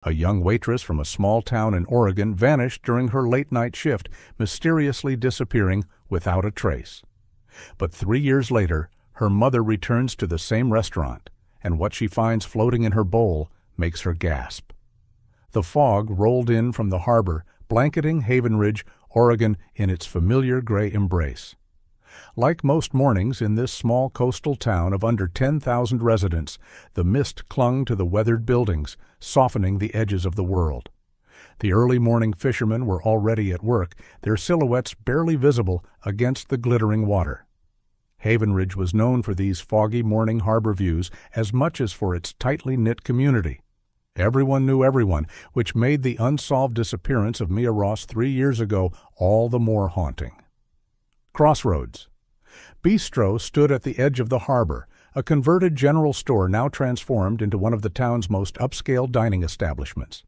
A young waitress from a small town in Oregon vanished during her late-night shift, mysteriously disappearing without a trace. But 3 years later, her mother returns to the same restaurant, and what she finds floating in her bowl makes her gasp. The fog rolled in from the harbor, blanketing Haven Ridge, Oregon, in its familiar gray embrace. Like most mornings in this small coastal town of under 10,000 residents, the mist clung to the weathered buildings, softening the edges of the world. The early morning fishermen were already at work, their silhouettes barely visible against the glittering water. Haven Ridge was known for these foggy morning harbor views as much as for its tightly knit community. Everyone knew everyone, which made the unsolved disappearance of Mia Ross 3 years ago all the more haunting. Crossroads. Bistro stood at the edge of the harbor, a converted general store now transformed into one of the town's most upscale dining establishments.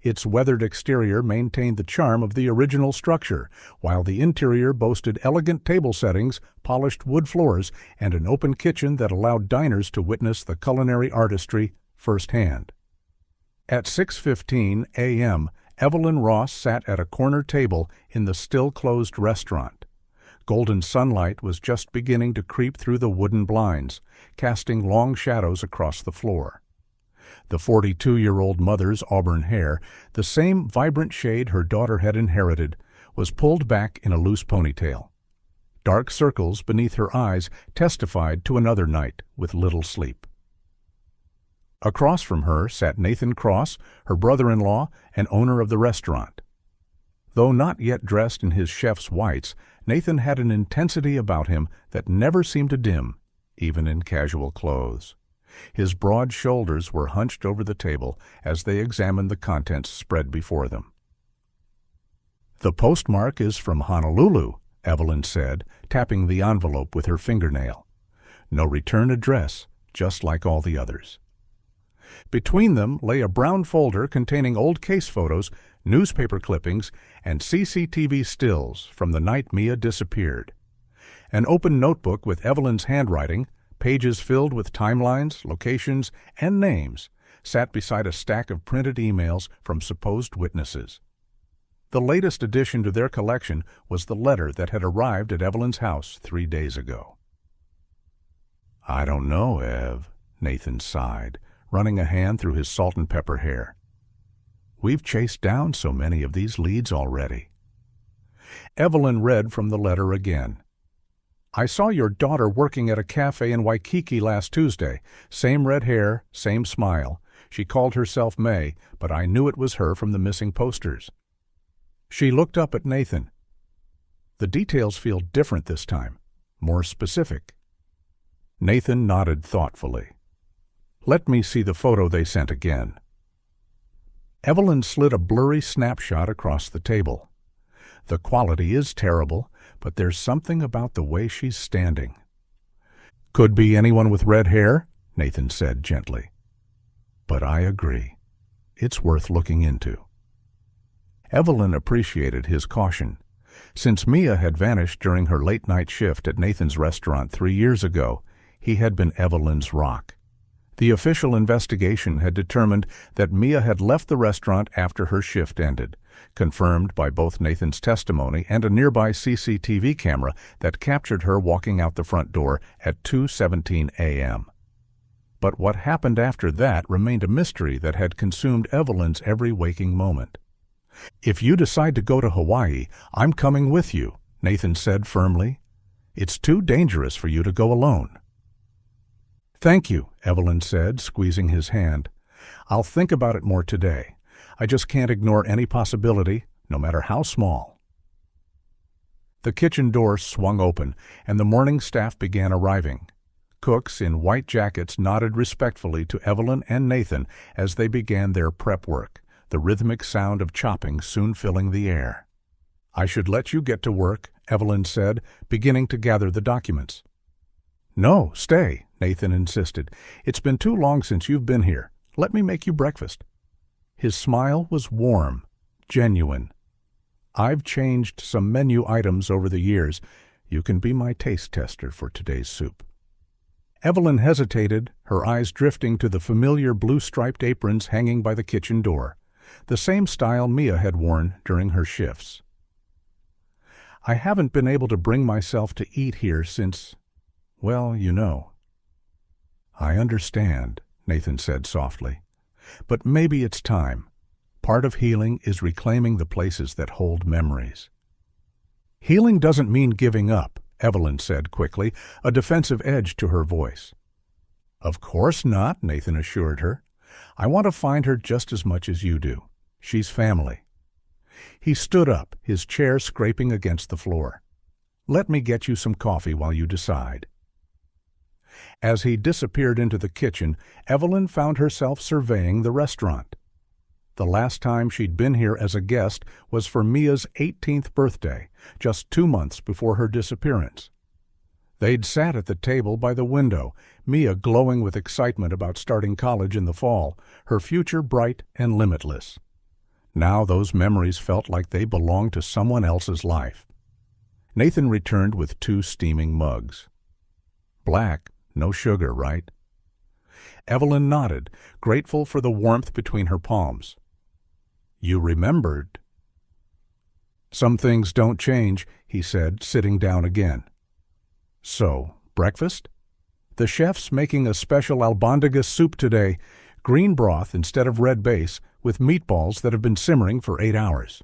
Its weathered exterior maintained the charm of the original structure, while the interior boasted elegant table settings, polished wood floors, and an open kitchen that allowed diners to witness the culinary artistry firsthand. At 6:15 a.m., Evelyn Ross sat at a corner table in the still-closed restaurant. Golden sunlight was just beginning to creep through the wooden blinds, casting long shadows across the floor. The 42-year-old mother's auburn hair, the same vibrant shade her daughter had inherited, was pulled back in a loose ponytail. Dark circles beneath her eyes testified to another night with little sleep. Across from her sat Nathan Cross, her brother-in-law and owner of the restaurant. Though not yet dressed in his chef's whites, Nathan had an intensity about him that never seemed to dim, even in casual clothes. His broad shoulders were hunched over the table as they examined the contents spread before them. "The postmark is from Honolulu," Evelyn said, tapping the envelope with her fingernail. "No return address, just like all the others." Between them lay a brown folder containing old case photos, newspaper clippings, and CCTV stills from the night Mia disappeared. An open notebook with Evelyn's handwriting, pages filled with timelines, locations, and names, sat beside a stack of printed emails from supposed witnesses. The latest addition to their collection was the letter that had arrived at Evelyn's house 3 days ago. "I don't know, Ev," Nathan sighed, running a hand through his salt and pepper hair. "We've chased down so many of these leads already." Evelyn read from the letter again. "I saw your daughter working at a cafe in Waikiki last Tuesday. Same red hair, same smile. She called herself May, but I knew it was her from the missing posters." She looked up at Nathan. "The details feel different this time, more specific." Nathan nodded thoughtfully. "Let me see the photo they sent again." Evelyn slid a blurry snapshot across the table. "The quality is terrible, but there's something about the way she's standing." "Could be anyone with red hair," Nathan said gently. "But I agree. It's worth looking into." Evelyn appreciated his caution. Since Mia had vanished during her late-night shift at Nathan's restaurant 3 years ago, he had been Evelyn's rock. The official investigation had determined that Mia had left the restaurant after her shift ended, confirmed by both Nathan's testimony and a nearby CCTV camera that captured her walking out the front door at 2:17 a.m. But what happened after that remained a mystery that had consumed Evelyn's every waking moment. "If you decide to go to Hawaii, I'm coming with you," Nathan said firmly. "It's too dangerous for you to go alone." "Thank you," Evelyn said, squeezing his hand. "I'll think about it more today. I just can't ignore any possibility, no matter how small." The kitchen door swung open, and the morning staff began arriving. Cooks in white jackets nodded respectfully to Evelyn and Nathan as they began their prep work, the rhythmic sound of chopping soon filling the air. "I should let you get to work," Evelyn said, beginning to gather the documents. "No, stay," Nathan insisted. "It's been too long since you've been here. Let me make you breakfast." His smile was warm, genuine. "I've changed some menu items over the years. You can be my taste tester for today's soup." Evelyn hesitated, her eyes drifting to the familiar blue-striped aprons hanging by the kitchen door, the same style Mia had worn during her shifts. "I haven't been able to bring myself to eat here since, well, you know." "I understand," Nathan said softly. "But maybe it's time. Part of healing is reclaiming the places that hold memories." "Healing doesn't mean giving up," Evelyn said quickly, a defensive edge to her voice. "Of course not," Nathan assured her. "I want to find her just as much as you do. She's family." He stood up, his chair scraping against the floor. "Let me get you some coffee while you decide." As he disappeared into the kitchen, Evelyn found herself surveying the restaurant. The last time she'd been here as a guest was for Mia's 18th birthday, just 2 months before her disappearance. They'd sat at the table by the window, Mia glowing with excitement about starting college in the fall, her future bright and limitless. Now those memories felt like they belonged to someone else's life. Nathan returned with 2 steaming mugs. Black, no sugar, right? Evelyn nodded, grateful for the warmth between her palms. "You remembered." "Some things don't change," he said, sitting down again. "So, breakfast?" "The chef's making a special albondiga soup today, green broth instead of red base, with meatballs that have been simmering for 8 hours."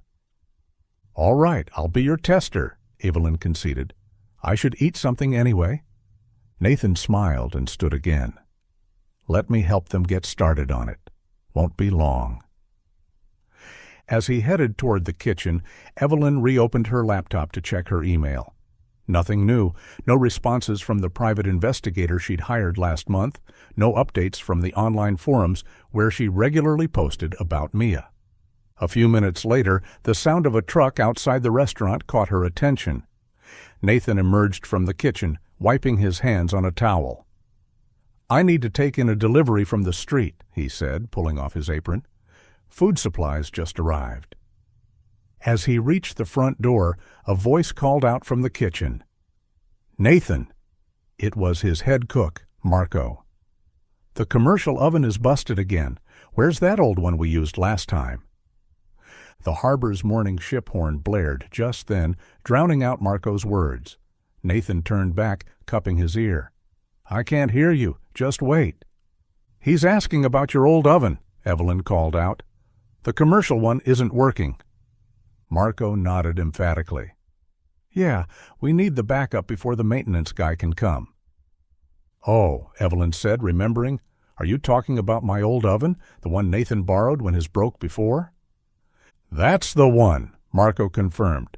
"All right, I'll be your tester," Evelyn conceded. "I should eat something anyway." Nathan smiled and stood again. "Let me help them get started on it. Won't be long." As he headed toward the kitchen, Evelyn reopened her laptop to check her email. Nothing new, no responses from the private investigator she'd hired last month, no updates from the online forums where she regularly posted about Mia. A few minutes later, the sound of a truck outside the restaurant caught her attention. Nathan emerged from the kitchen, wiping his hands on a towel. "I need to take in a delivery from the street," he said, pulling off his apron. "Food supplies just arrived." As he reached the front door, a voice called out from the kitchen. "Nathan!" It was his head cook, Marco. "The commercial oven is busted again. Where's that old one we used last time?" The harbor's morning ship horn blared just then, drowning out Marco's words. Nathan turned back, cupping his ear. "I can't hear you. Just wait." "He's asking about your old oven," Evelyn called out. "The commercial one isn't working." Marco nodded emphatically. "Yeah, we need the backup before the maintenance guy can come." "Oh," Evelyn said, remembering. "Are you talking about my old oven, the one Nathan borrowed when his broke before?" "That's the one," Marco confirmed.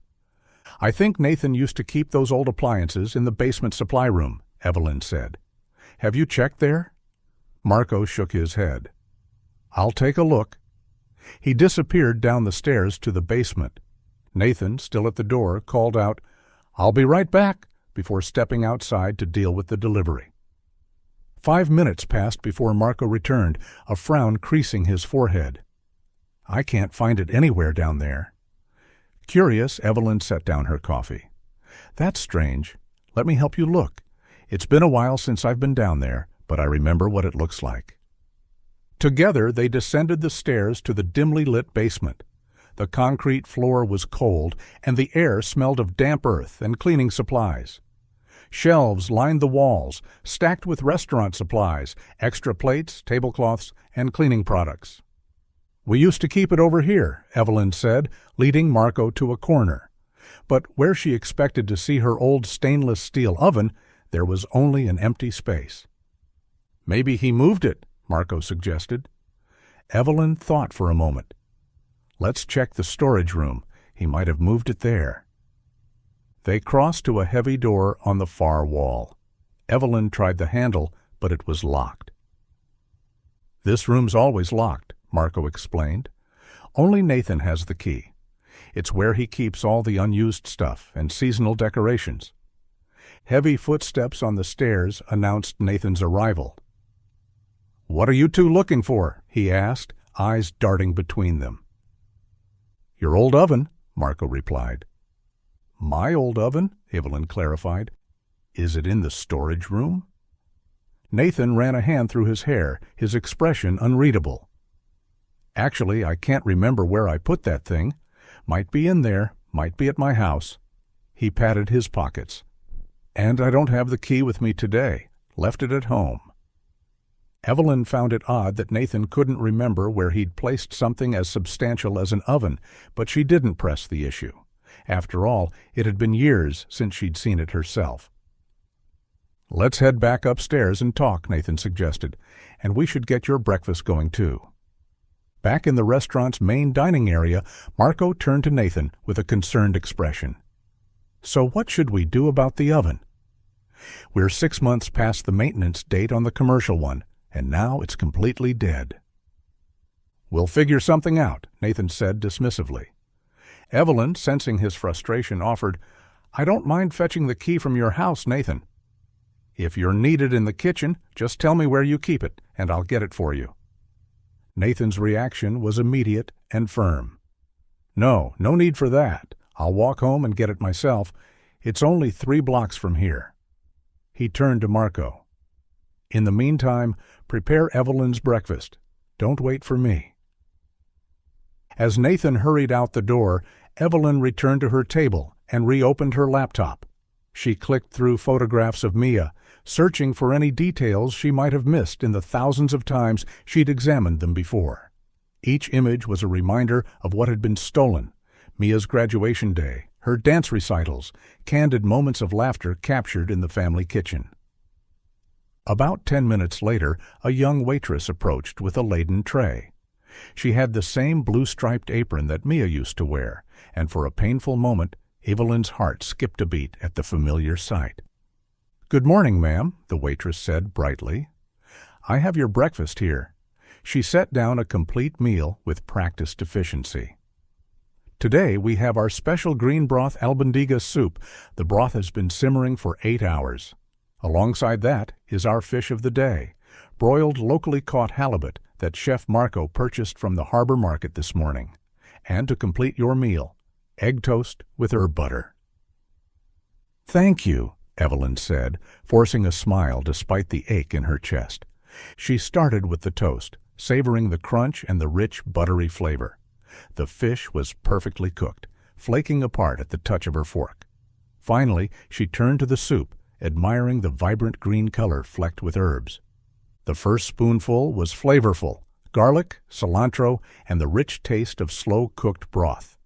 "I think Nathan used to keep those old appliances in the basement supply room," Evelyn said. "Have you checked there?" Marco shook his head. "I'll take a look." He disappeared down the stairs to the basement. Nathan, still at the door, called out, "I'll be right back," before stepping outside to deal with the delivery. 5 minutes passed before Marco returned, a frown creasing his forehead. "I can't find it anywhere down there." Curious, Evelyn set down her coffee. "That's strange. Let me help you look. It's been a while since I've been down there, but I remember what it looks like." Together they descended the stairs to the dimly lit basement. The concrete floor was cold, and the air smelled of damp earth and cleaning supplies. Shelves lined the walls, stacked with restaurant supplies, extra plates, tablecloths, and cleaning products. "We used to keep it over here," Evelyn said, leading Marco to a corner. But where she expected to see her old stainless steel oven, there was only an empty space. "Maybe he moved it," Marco suggested. Evelyn thought for a moment. "Let's check the storage room. He might have moved it there." They crossed to a heavy door on the far wall. Evelyn tried the handle, but it was locked. "This room's always locked," Marco explained. "Only Nathan has the key. It's where he keeps all the unused stuff and seasonal decorations." Heavy footsteps on the stairs announced Nathan's arrival. "What are you two looking for?" he asked, eyes darting between them. "Your old oven," Marco replied. "My old oven?" Evelyn clarified. "Is it in the storage room?" Nathan ran a hand through his hair, his expression unreadable. "Actually, I can't remember where I put that thing. Might be in there, might be at my house." He patted his pockets. "And I don't have the key with me today. Left it at home." Evelyn found it odd that Nathan couldn't remember where he'd placed something as substantial as an oven, but she didn't press the issue. After all, it had been years since she'd seen it herself. "Let's head back upstairs and talk," Nathan suggested, "and we should get your breakfast going too." Back in the restaurant's main dining area, Marco turned to Nathan with a concerned expression. "So what should we do about the oven?" "We're 6 months past the maintenance date on the commercial one, and now it's completely dead." "We'll figure something out," Nathan said dismissively. Evelyn, sensing his frustration, offered, "I don't mind fetching the key from your house, Nathan. If you're needed in the kitchen, just tell me where you keep it, and I'll get it for you." Nathan's reaction was immediate and firm. No need for that. I'll walk home and get it myself. It's only 3 blocks from here." He turned to Marco. "In the meantime, prepare Evelyn's breakfast. Don't wait for me." As Nathan hurried out the door, Evelyn returned to her table and reopened her laptop. She clicked through photographs of Mia, searching for any details she might have missed in the thousands of times she'd examined them before. Each image was a reminder of what had been stolen: Mia's graduation day, her dance recitals, candid moments of laughter captured in the family kitchen. About 10 minutes later, a young waitress approached with a laden tray. She had the same blue-striped apron that Mia used to wear, and for a painful moment, Evelyn's heart skipped a beat at the familiar sight. "Good morning, ma'am," the waitress said brightly. "I have your breakfast here." She set down a complete meal with practiced efficiency. "Today we have our special green broth albondiga soup. The broth has been simmering for 8 hours. Alongside that is our fish of the day, broiled locally caught halibut that Chef Marco purchased from the harbor market this morning. And to complete your meal, egg toast with herb butter." "Thank you," Evelyn said, forcing a smile despite the ache in her chest. She started with the toast, savoring the crunch and the rich, buttery flavor. The fish was perfectly cooked, flaking apart at the touch of her fork. Finally, she turned to the soup, admiring the vibrant green color flecked with herbs. The first spoonful was flavorful: garlic, cilantro, and the rich taste of slow-cooked broth.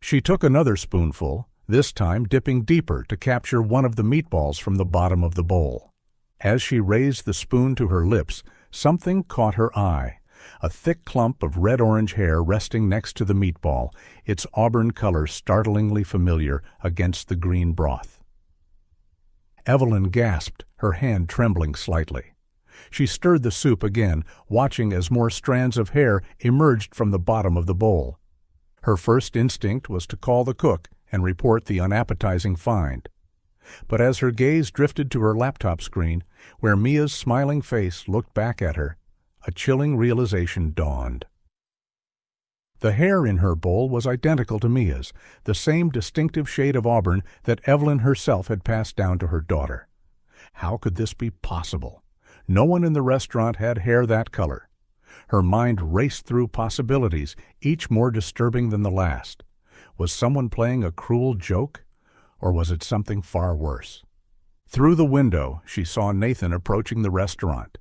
She took another spoonful, this time dipping deeper to capture one of the meatballs from the bottom of the bowl. As she raised the spoon to her lips, something caught her eye: a thick clump of red-orange hair resting next to the meatball, its auburn color startlingly familiar against the green broth. Evelyn gasped, her hand trembling slightly. She stirred the soup again, watching as more strands of hair emerged from the bottom of the bowl. Her first instinct was to call the cook and report the unappetizing find. But as her gaze drifted to her laptop screen, where Mia's smiling face looked back at her, a chilling realization dawned. The hair in her bowl was identical to Mia's, the same distinctive shade of auburn that Evelyn herself had passed down to her daughter. How could this be possible? No one in the restaurant had hair that color. Her mind raced through possibilities, each more disturbing than the last. Was someone playing a cruel joke? Or was it something far worse? Through the window, she saw Nathan approaching the restaurant.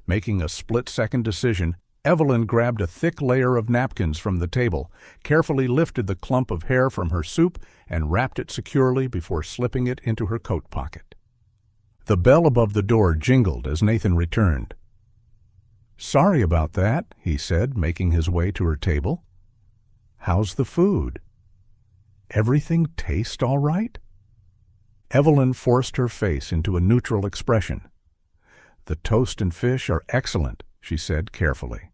Making a split-second decision, Evelyn grabbed a thick layer of napkins from the table, carefully lifted the clump of hair from her soup, and wrapped it securely before slipping it into her coat pocket. The bell above the door jingled as Nathan returned. "Sorry about that," he said, making his way to her table. "How's the food? Everything taste all right?" Evelyn forced her face into a neutral expression. "The toast and fish are excellent," she said carefully.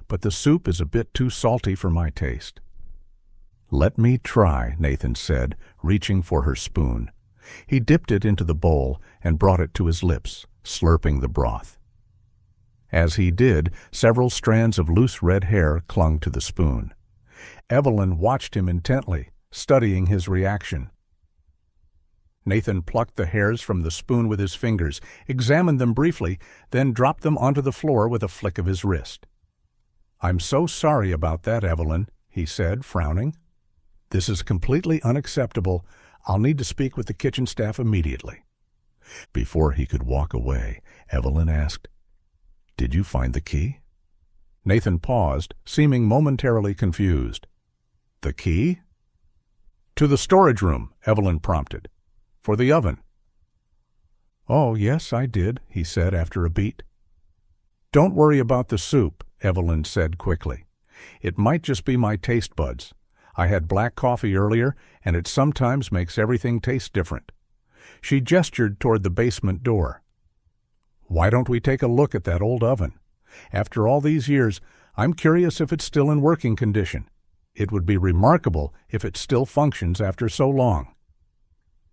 "But the soup is a bit too salty for my taste." "Let me try," Nathan said, reaching for her spoon. He dipped it into the bowl and brought it to his lips, slurping the broth. As he did, several strands of loose red hair clung to the spoon. Evelyn watched him intently, studying his reaction. Nathan plucked the hairs from the spoon with his fingers, examined them briefly, then dropped them onto the floor with a flick of his wrist. "I'm so sorry about that, Evelyn," he said, frowning. "This is completely unacceptable. I'll need to speak with the kitchen staff immediately." Before he could walk away, Evelyn asked, "Did you find the key?" Nathan paused, seeming momentarily confused. "The key?" "To the storage room," Evelyn prompted. "For the oven." "Oh, yes, I did," he said after a beat. "Don't worry about the soup," Evelyn said quickly. "It might just be my taste buds. I had black coffee earlier, and it sometimes makes everything taste different." She gestured toward the basement door. "Why don't we take a look at that old oven? After all these years, I'm curious if it's still in working condition. It would be remarkable if it still functions after so long."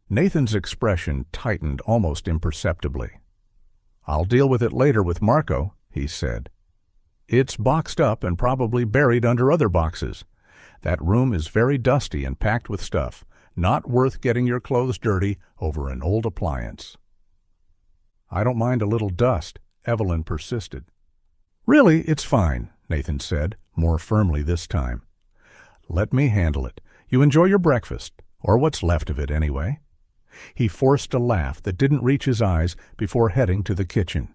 Nathan's expression tightened almost imperceptibly. "I'll deal with it later with Marco," he said. "It's boxed up and probably buried under other boxes. That room is very dusty and packed with stuff. Not worth getting your clothes dirty over an old appliance." "I don't mind a little dust," Evelyn persisted. "Really, it's fine," Nathan said, more firmly this time. "Let me handle it. You enjoy your breakfast, or what's left of it anyway." He forced a laugh that didn't reach his eyes before heading to the kitchen.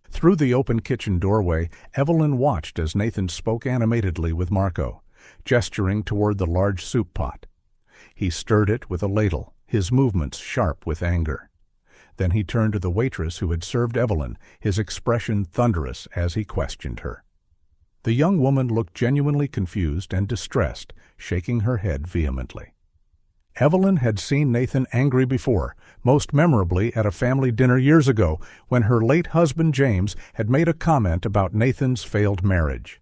Through the open kitchen doorway, Evelyn watched as Nathan spoke animatedly with Marco, gesturing toward the large soup pot. He stirred it with a ladle, his movements sharp with anger. Then he turned to the waitress who had served Evelyn, his expression thunderous as he questioned her. The young woman looked genuinely confused and distressed, shaking her head vehemently. Evelyn had seen Nathan angry before, most memorably at a family dinner years ago when her late husband James had made a comment about Nathan's failed marriage.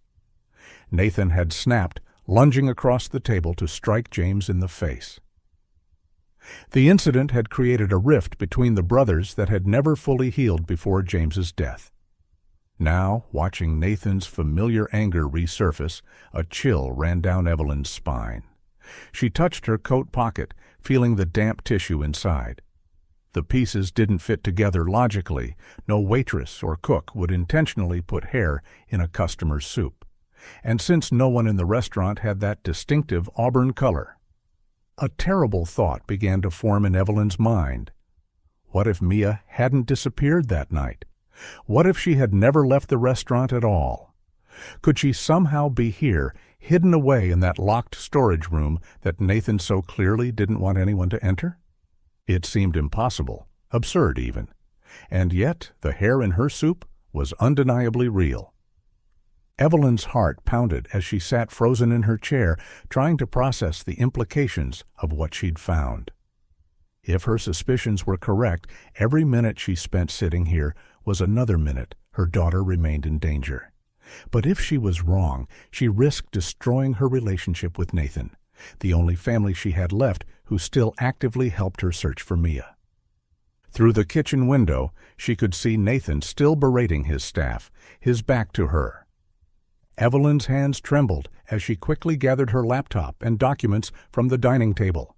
Nathan had snapped, lunging across the table to strike James in the face. The incident had created a rift between the brothers that had never fully healed before James's death. Now, watching Nathan's familiar anger resurface, a chill ran down Evelyn's spine. She touched her coat pocket, feeling the damp tissue inside. The pieces didn't fit together logically. No waitress or cook would intentionally put hair in a customer's soup. And since no one in the restaurant had that distinctive auburn color, a terrible thought began to form in Evelyn's mind. What if Mia hadn't disappeared that night? What if she had never left the restaurant at all? Could she somehow be here, hidden away in that locked storage room that Nathan so clearly didn't want anyone to enter? It seemed impossible, absurd even. And yet the hair in her soup was undeniably real. Evelyn's heart pounded as she sat frozen in her chair, trying to process the implications of what she'd found. If her suspicions were correct, every minute she spent sitting here was another minute her daughter remained in danger. But if she was wrong, she risked destroying her relationship with Nathan, the only family she had left who still actively helped her search for Mia. Through the kitchen window, she could see Nathan still berating his staff, his back to her. Evelyn's hands trembled as she quickly gathered her laptop and documents from the dining table.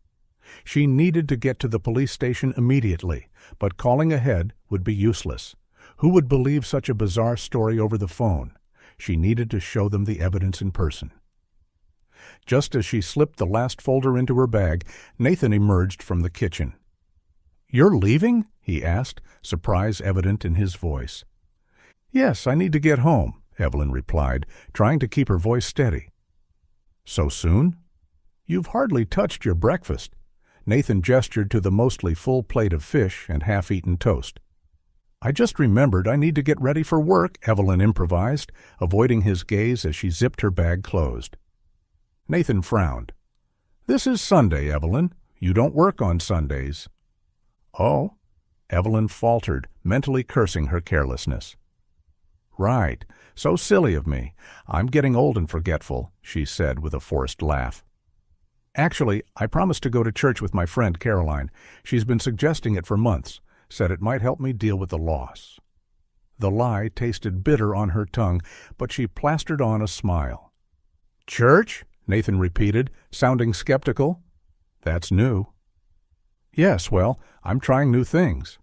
She needed to get to the police station immediately, but calling ahead would be useless. Who would believe such a bizarre story over the phone? She needed to show them the evidence in person. Just as she slipped the last folder into her bag, Nathan emerged from the kitchen. "You're leaving?" he asked, surprise evident in his voice. "Yes, I need to get home," Evelyn replied, trying to keep her voice steady. "So soon? You've hardly touched your breakfast." Nathan gestured to the mostly full plate of fish and half-eaten toast. "I just remembered I need to get ready for work," Evelyn improvised, avoiding his gaze as she zipped her bag closed. Nathan frowned. "This is Sunday, Evelyn. You don't work on Sundays." "Oh?" Evelyn faltered, mentally cursing her carelessness. "Right. So silly of me. I'm getting old and forgetful," she said with a forced laugh. "Actually, I promised to go to church with my friend Caroline. She's been suggesting it for months, said it might help me deal with the loss." The lie tasted bitter on her tongue, but she plastered on a smile. "Church?" Nathan repeated, sounding skeptical. "That's new." Yes, well, I'm trying new things.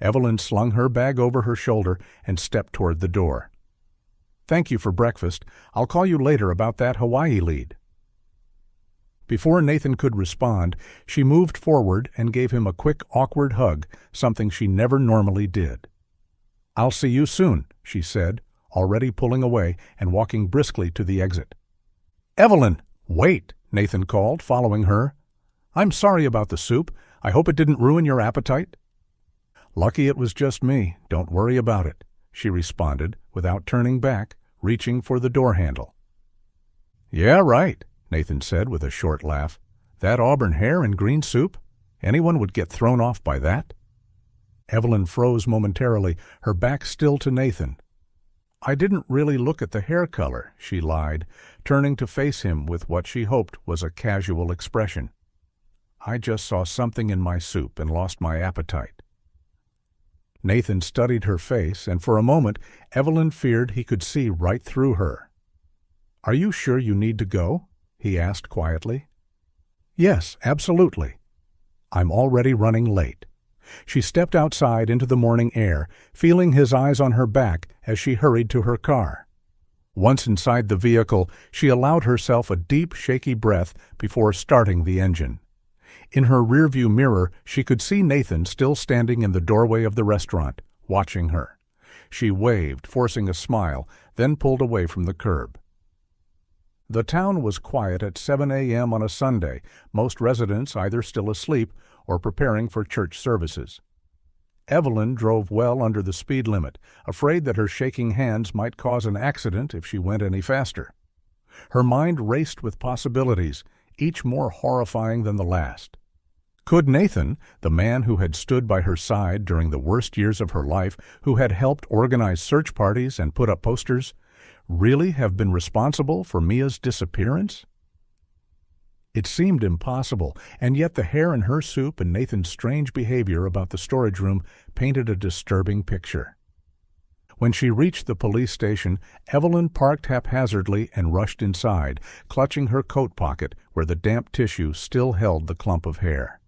Evelyn slung her bag over her shoulder and stepped toward the door. Thank you for breakfast. I'll call you later about that Hawaii lead. Before Nathan could respond, she moved forward and gave him a quick, awkward hug, something she never normally did. I'll see you soon, she said, already pulling away and walking briskly to the exit. Evelyn, wait, Nathan called, following her. I'm sorry about the soup. I hope it didn't ruin your appetite. Lucky it was just me. Don't worry about it, she responded, without turning back, reaching for the door handle. Yeah, right, Nathan said with a short laugh. That auburn hair and green soup? Anyone would get thrown off by that. Evelyn froze momentarily, her back still to Nathan. I didn't really look at the hair color, she lied, turning to face him with what she hoped was a casual expression. I just saw something in my soup and lost my appetite. Nathan studied her face, and for a moment Evelyn feared he could see right through her. Are you sure you need to go? He asked quietly. Yes, absolutely. I'm already running late. She stepped outside into the morning air, feeling his eyes on her back as she hurried to her car. Once inside the vehicle, she allowed herself a deep, shaky breath before starting the engine. In her rearview mirror, she could see Nathan still standing in the doorway of the restaurant, watching her. She waved, forcing a smile, then pulled away from the curb. The town was quiet at 7 a.m. on a Sunday, most residents either still asleep or preparing for church services. Evelyn drove well under the speed limit, afraid that her shaking hands might cause an accident if she went any faster. Her mind raced with possibilities, each more horrifying than the last. Could Nathan, the man who had stood by her side during the worst years of her life, who had helped organize search parties and put up posters, really have been responsible for Mia's disappearance? It seemed impossible, and yet the hair in her soup and Nathan's strange behavior about the storage room painted a disturbing picture. When she reached the police station, Evelyn parked haphazardly and rushed inside, clutching her coat pocket where the damp tissue still held the clump of hair.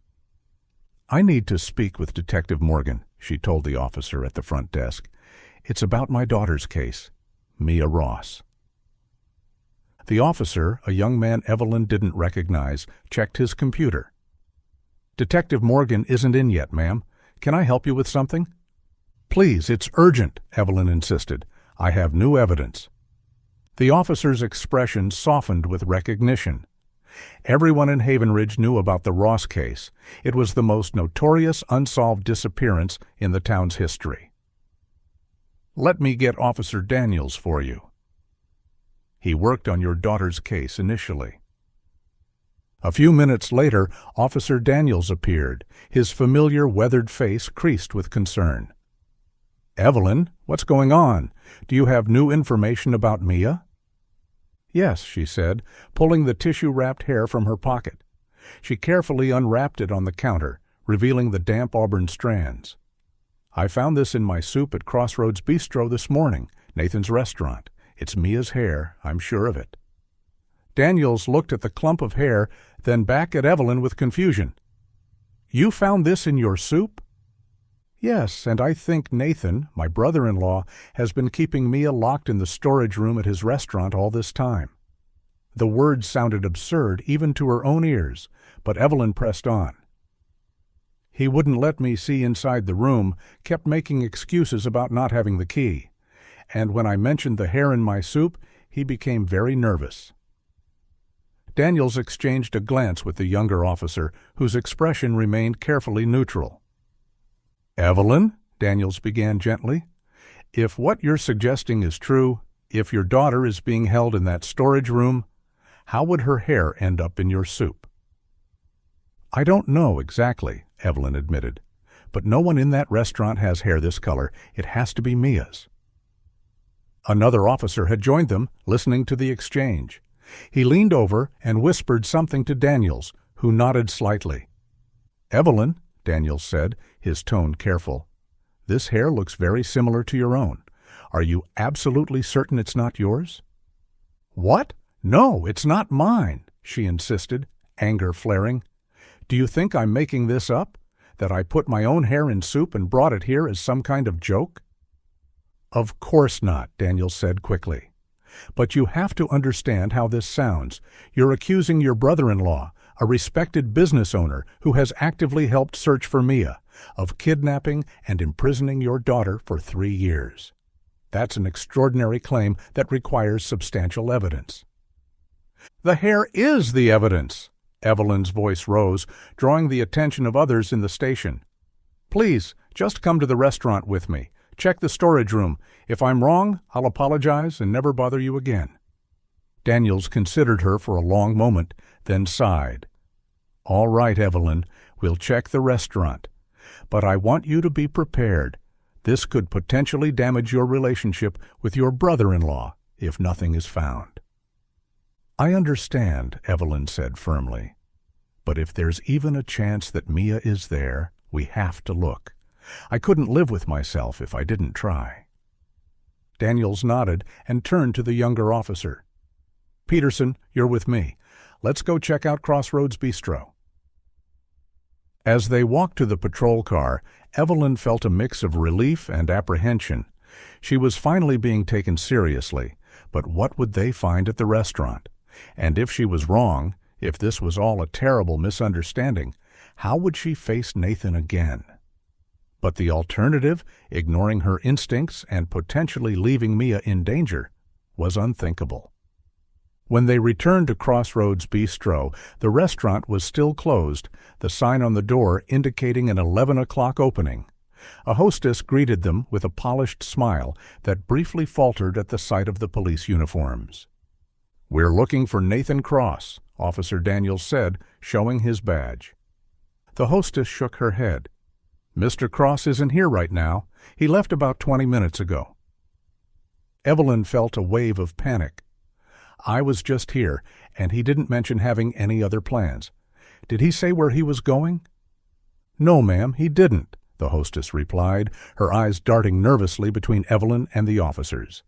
I need to speak with Detective Morgan, she told the officer at the front desk. It's about my daughter's case, Mia Ross. The officer, a young man Evelyn didn't recognize, checked his computer. Detective Morgan isn't in yet, ma'am. Can I help you with something? Please, it's urgent, Evelyn insisted. I have new evidence. The officer's expression softened with recognition. Everyone in Haven Ridge knew about the Ross case. It was the most notorious unsolved disappearance in the town's history. Let me get Officer Daniels for you. He worked on your daughter's case initially. A few minutes later, Officer Daniels appeared, his familiar weathered face creased with concern. Evelyn, what's going on? Do you have new information about Mia? Yes, she said, pulling the tissue-wrapped hair from her pocket. She carefully unwrapped it on the counter, revealing the damp auburn strands. I found this in my soup at Crossroads Bistro this morning, Nathan's restaurant. It's Mia's hair, I'm sure of it. Daniels looked at the clump of hair, then back at Evelyn with confusion. You found this in your soup? Yes, and I think Nathan, my brother-in-law, has been keeping Mia locked in the storage room at his restaurant all this time. The words sounded absurd even to her own ears, but Evelyn pressed on. He wouldn't let me see inside the room, kept making excuses about not having the key. And when I mentioned the hair in my soup, he became very nervous. Daniels exchanged a glance with the younger officer, whose expression remained carefully neutral. Evelyn, Daniels began gently, if what you're suggesting is true, if your daughter is being held in that storage room, how would her hair end up in your soup? I don't know exactly, Evelyn admitted, but no one in that restaurant has hair this color. It has to be Mia's. Another officer had joined them, listening to the exchange. He leaned over and whispered something to Daniels, who nodded slightly. Evelyn, Daniels said, his tone careful, this hair looks very similar to your own. Are you absolutely certain it's not yours? What? No, it's not mine, she insisted, anger flaring. Do you think I'm making this up? That I put my own hair in soup and brought it here as some kind of joke?" "Of course not," Daniel said quickly. "But you have to understand how this sounds. You're accusing your brother-in-law, a respected business owner who has actively helped search for Mia, of kidnapping and imprisoning your daughter for 3 years. That's an extraordinary claim that requires substantial evidence." "The hair is the evidence!" Evelyn's voice rose, drawing the attention of others in the station. "Please, just come to the restaurant with me. Check the storage room. If I'm wrong, I'll apologize and never bother you again." Daniels considered her for a long moment, then sighed. "All right, Evelyn, we'll check the restaurant. But I want you to be prepared. This could potentially damage your relationship with your brother-in-law if nothing is found." "I understand," Evelyn said firmly. "But if there's even a chance that Mia is there, we have to look. I couldn't live with myself if I didn't try." Daniels nodded and turned to the younger officer. "Peterson, you're with me. Let's go check out Crossroads Bistro." As they walked to the patrol car, Evelyn felt a mix of relief and apprehension. She was finally being taken seriously, but what would they find at the restaurant? And if she was wrong, if this was all a terrible misunderstanding, how would she face Nathan again? But the alternative, ignoring her instincts and potentially leaving Mia in danger, was unthinkable. When they returned to Crossroads Bistro, the restaurant was still closed, the sign on the door indicating an 11 o'clock opening. A hostess greeted them with a polished smile that briefly faltered at the sight of the police uniforms. "We're looking for Nathan Cross," Officer Daniels said, showing his badge. The hostess shook her head. "Mr. Cross isn't here right now. He left about 20 minutes ago." Evelyn felt a wave of panic. "I was just here, and he didn't mention having any other plans. Did he say where he was going?" "No, ma'am, he didn't," the hostess replied, her eyes darting nervously between Evelyn and the officers.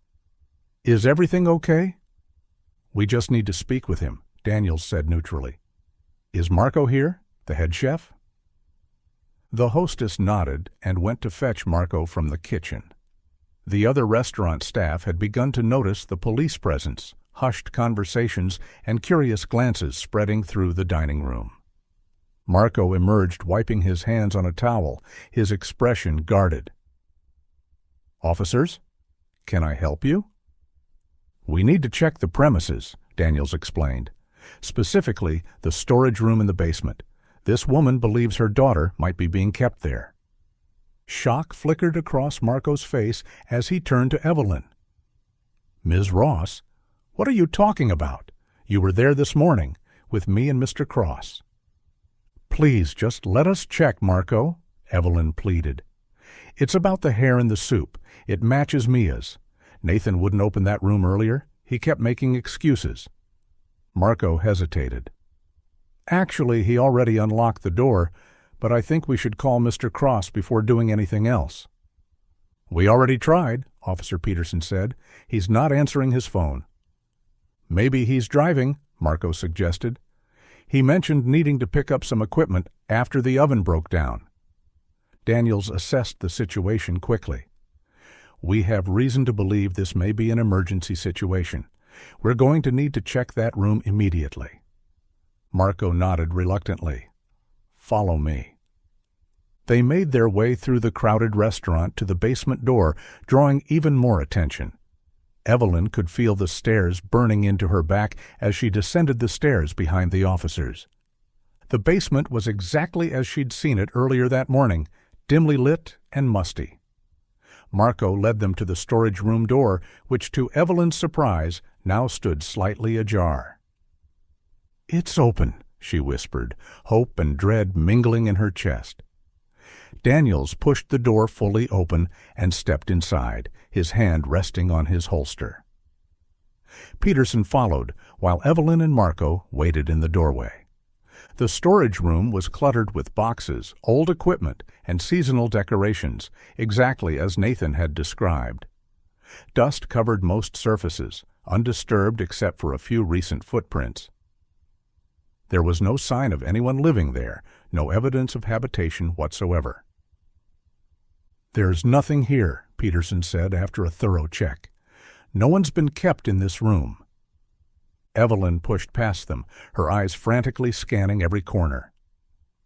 "Is everything okay?" "We just need to speak with him," Daniels said neutrally. "Is Marco here, the head chef?" The hostess nodded and went to fetch Marco from the kitchen. The other restaurant staff had begun to notice the police presence, hushed conversations, and curious glances spreading through the dining room. Marco emerged wiping his hands on a towel, his expression guarded. "Officers, can I help you?" "We need to check the premises," Daniels explained. "Specifically, the storage room in the basement. This woman believes her daughter might be being kept there." Shock flickered across Marco's face as he turned to Evelyn. "Ms. Ross, what are you talking about? You were there this morning, with me and Mr. Cross." "Please, just let us check, Marco," Evelyn pleaded. "It's about the hair in the soup. It matches Mia's. Nathan wouldn't open that room earlier. He kept making excuses." Marco hesitated. "Actually, he already unlocked the door, but I think we should call Mr. Cross before doing anything else." "We already tried," Officer Peterson said. "He's not answering his phone." "Maybe he's driving," Marco suggested. "He mentioned needing to pick up some equipment after the oven broke down." Daniels assessed the situation quickly. "We have reason to believe this may be an emergency situation. We're going to need to check that room immediately." Marco nodded reluctantly. "Follow me." They made their way through the crowded restaurant to the basement door, drawing even more attention. Evelyn could feel the stairs burning into her back as she descended the stairs behind the officers. The basement was exactly as she'd seen it earlier that morning, dimly lit and musty. Marco led them to the storage room door, which to Evelyn's surprise now stood slightly ajar. "It's open," she whispered, hope and dread mingling in her chest. Daniels pushed the door fully open and stepped inside, his hand resting on his holster. Peterson followed, while Evelyn and Marco waited in the doorway. The storage room was cluttered with boxes, old equipment, and seasonal decorations, exactly as Nathan had described. Dust covered most surfaces, undisturbed except for a few recent footprints. There was no sign of anyone living there, no evidence of habitation whatsoever. "There's nothing here," Peterson said after a thorough check. "No one's been kept in this room." Evelyn pushed past them, her eyes frantically scanning every corner.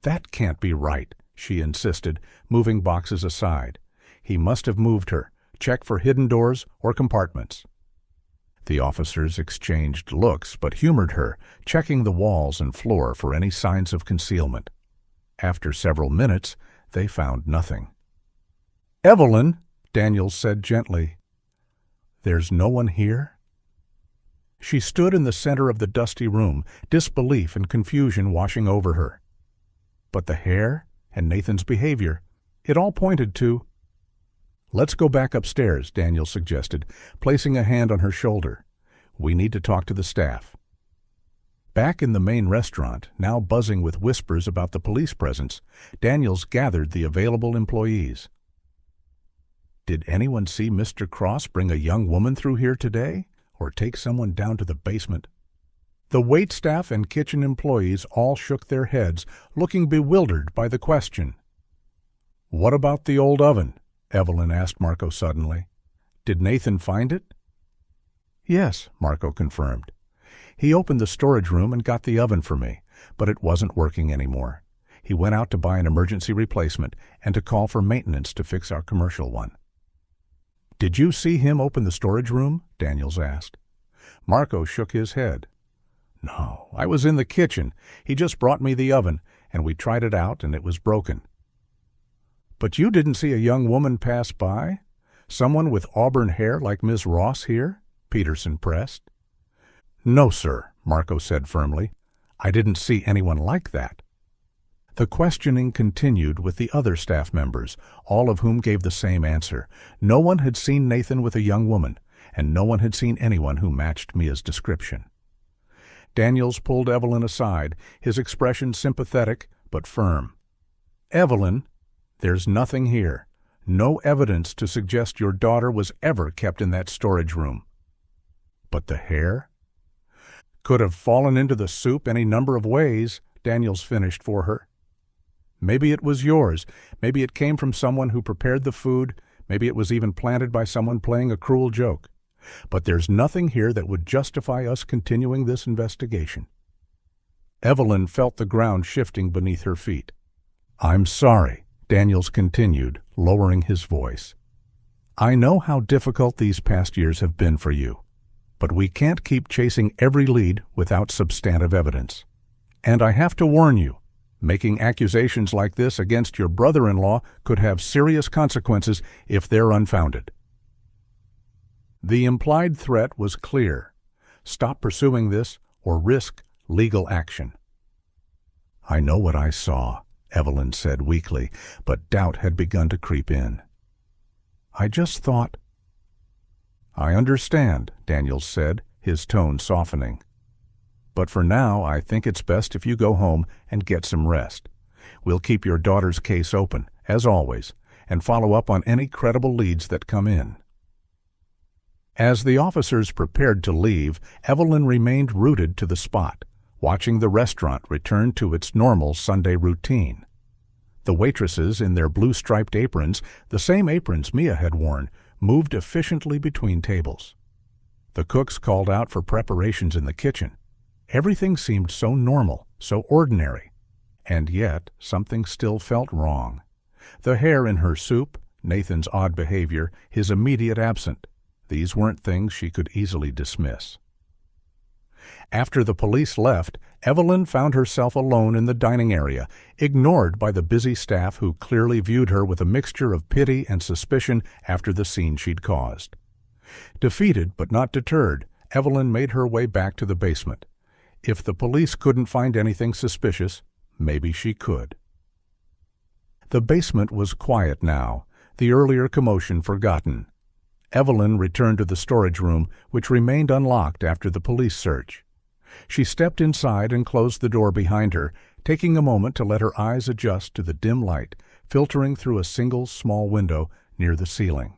"That can't be right," she insisted, moving boxes aside. "He must have moved her. Check for hidden doors or compartments." The officers exchanged looks, but humored her, checking the walls and floor for any signs of concealment. After several minutes, they found nothing. "Evelyn," Daniels said gently, "there's no one here?" She stood in the center of the dusty room, disbelief and confusion washing over her. But the hair and Nathan's behavior, it all pointed to— "Let's go back upstairs," Daniel suggested, placing a hand on her shoulder. "We need to talk to the staff." Back in the main restaurant, now buzzing with whispers about the police presence, Daniels gathered the available employees. "Did anyone see Mr. Cross bring a young woman through here today, or take someone down to the basement?" The waitstaff and kitchen employees all shook their heads, looking bewildered by the question. "What about the old oven?" Evelyn asked Marco suddenly. "Did Nathan find it?" "Yes," Marco confirmed. "He opened the storage room and got the oven for me, but it wasn't working anymore. He went out to buy an emergency replacement and to call for maintenance to fix our commercial one." "Did you see him open the storage room?" Daniels asked. Marco shook his head. "No, I was in the kitchen. He just brought me the oven, and we tried it out, and it was broken." "But you didn't see a young woman pass by? Someone with auburn hair like Miss Ross here?" Peterson pressed. "No, sir," Marco said firmly. "I didn't see anyone like that." The questioning continued with the other staff members, all of whom gave the same answer. No one had seen Nathan with a young woman, and no one had seen anyone who matched Mia's description. Daniels pulled Evelyn aside, his expression sympathetic but firm. "Evelyn, there's nothing here. No evidence to suggest your daughter was ever kept in that storage room." "But the hair?" "Could have fallen into the soup any number of ways," Daniels finished for her. "Maybe it was yours. Maybe it came from someone who prepared the food. Maybe it was even planted by someone playing a cruel joke. But there's nothing here that would justify us continuing this investigation." Evelyn felt the ground shifting beneath her feet. "I'm sorry," Daniels continued, lowering his voice. "I know how difficult these past years have been for you, but we can't keep chasing every lead without substantive evidence. And I have to warn you, making accusations like this against your brother-in-law could have serious consequences if they're unfounded." The implied threat was clear. Stop pursuing this or risk legal action. "I know what I saw," Evelyn said weakly, but doubt had begun to creep in. "I just thought—" "I understand," Daniels said, his tone softening. "But for now, I think it's best if you go home and get some rest. We'll keep your daughter's case open, as always, and follow up on any credible leads that come in." As the officers prepared to leave, Evelyn remained rooted to the spot, watching the restaurant return to its normal Sunday routine. The waitresses in their blue-striped aprons, the same aprons Mia had worn, moved efficiently between tables. The cooks called out for preparations in the kitchen. Everything seemed so normal, so ordinary. And yet something still felt wrong. The hair in her soup, Nathan's odd behavior, his immediate absence. These weren't things she could easily dismiss. After the police left, Evelyn found herself alone in the dining area, ignored by the busy staff who clearly viewed her with a mixture of pity and suspicion after the scene she'd caused. Defeated but not deterred, Evelyn made her way back to the basement. If the police couldn't find anything suspicious, maybe she could. The basement was quiet now, the earlier commotion forgotten. Evelyn returned to the storage room, which remained unlocked after the police search. She stepped inside and closed the door behind her, taking a moment to let her eyes adjust to the dim light filtering through a single small window near the ceiling.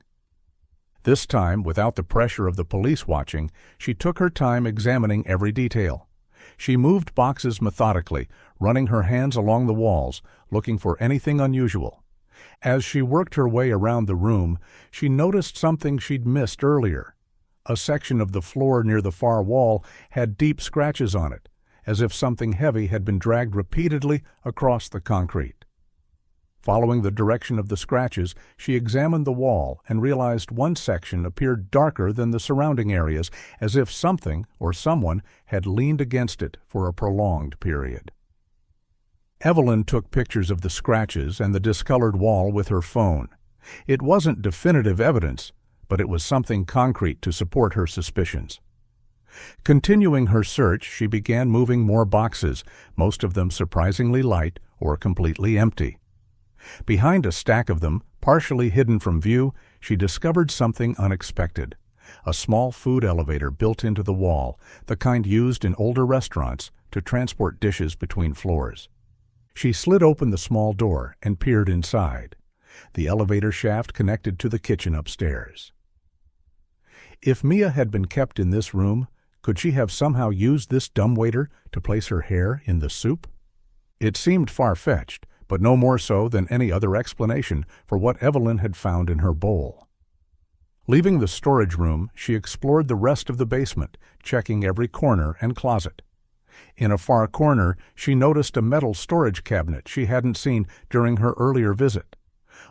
This time, without the pressure of the police watching, she took her time examining every detail. She moved boxes methodically, running her hands along the walls, looking for anything unusual. As she worked her way around the room, she noticed something she'd missed earlier. A section of the floor near the far wall had deep scratches on it, as if something heavy had been dragged repeatedly across the concrete. Following the direction of the scratches, she examined the wall and realized one section appeared darker than the surrounding areas, as if something or someone had leaned against it for a prolonged period. Evelyn took pictures of the scratches and the discolored wall with her phone. It wasn't definitive evidence, but it was something concrete to support her suspicions. Continuing her search, she began moving more boxes, most of them surprisingly light or completely empty. Behind a stack of them, partially hidden from view, she discovered something unexpected. A small food elevator built into the wall, the kind used in older restaurants to transport dishes between floors. She slid open the small door and peered inside. The elevator shaft connected to the kitchen upstairs. If Mia had been kept in this room, could she have somehow used this dumbwaiter to place her hair in the soup? It seemed far-fetched, but no more so than any other explanation for what Evelyn had found in her bowl. Leaving the storage room, she explored the rest of the basement, checking every corner and closet. In a far corner, she noticed a metal storage cabinet she hadn't seen during her earlier visit.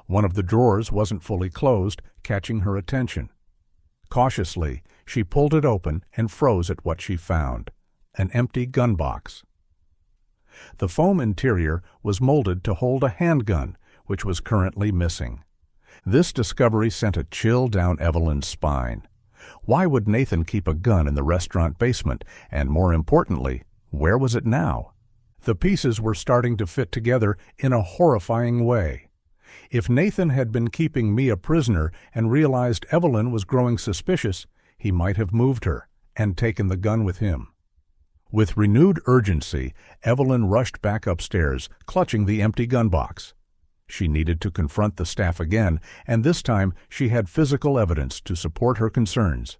One of the drawers wasn't fully closed, catching her attention. Cautiously, she pulled it open and froze at what she found: an empty gun box. The foam interior was molded to hold a handgun, which was currently missing. This discovery sent a chill down Evelyn's spine. Why would Nathan keep a gun in the restaurant basement, and more importantly, where was it now? The pieces were starting to fit together in a horrifying way. If Nathan had been keeping Mia prisoner and realized Evelyn was growing suspicious, he might have moved her and taken the gun with him. With renewed urgency, Evelyn rushed back upstairs, clutching the empty gun box. She needed to confront the staff again, and this time she had physical evidence to support her concerns.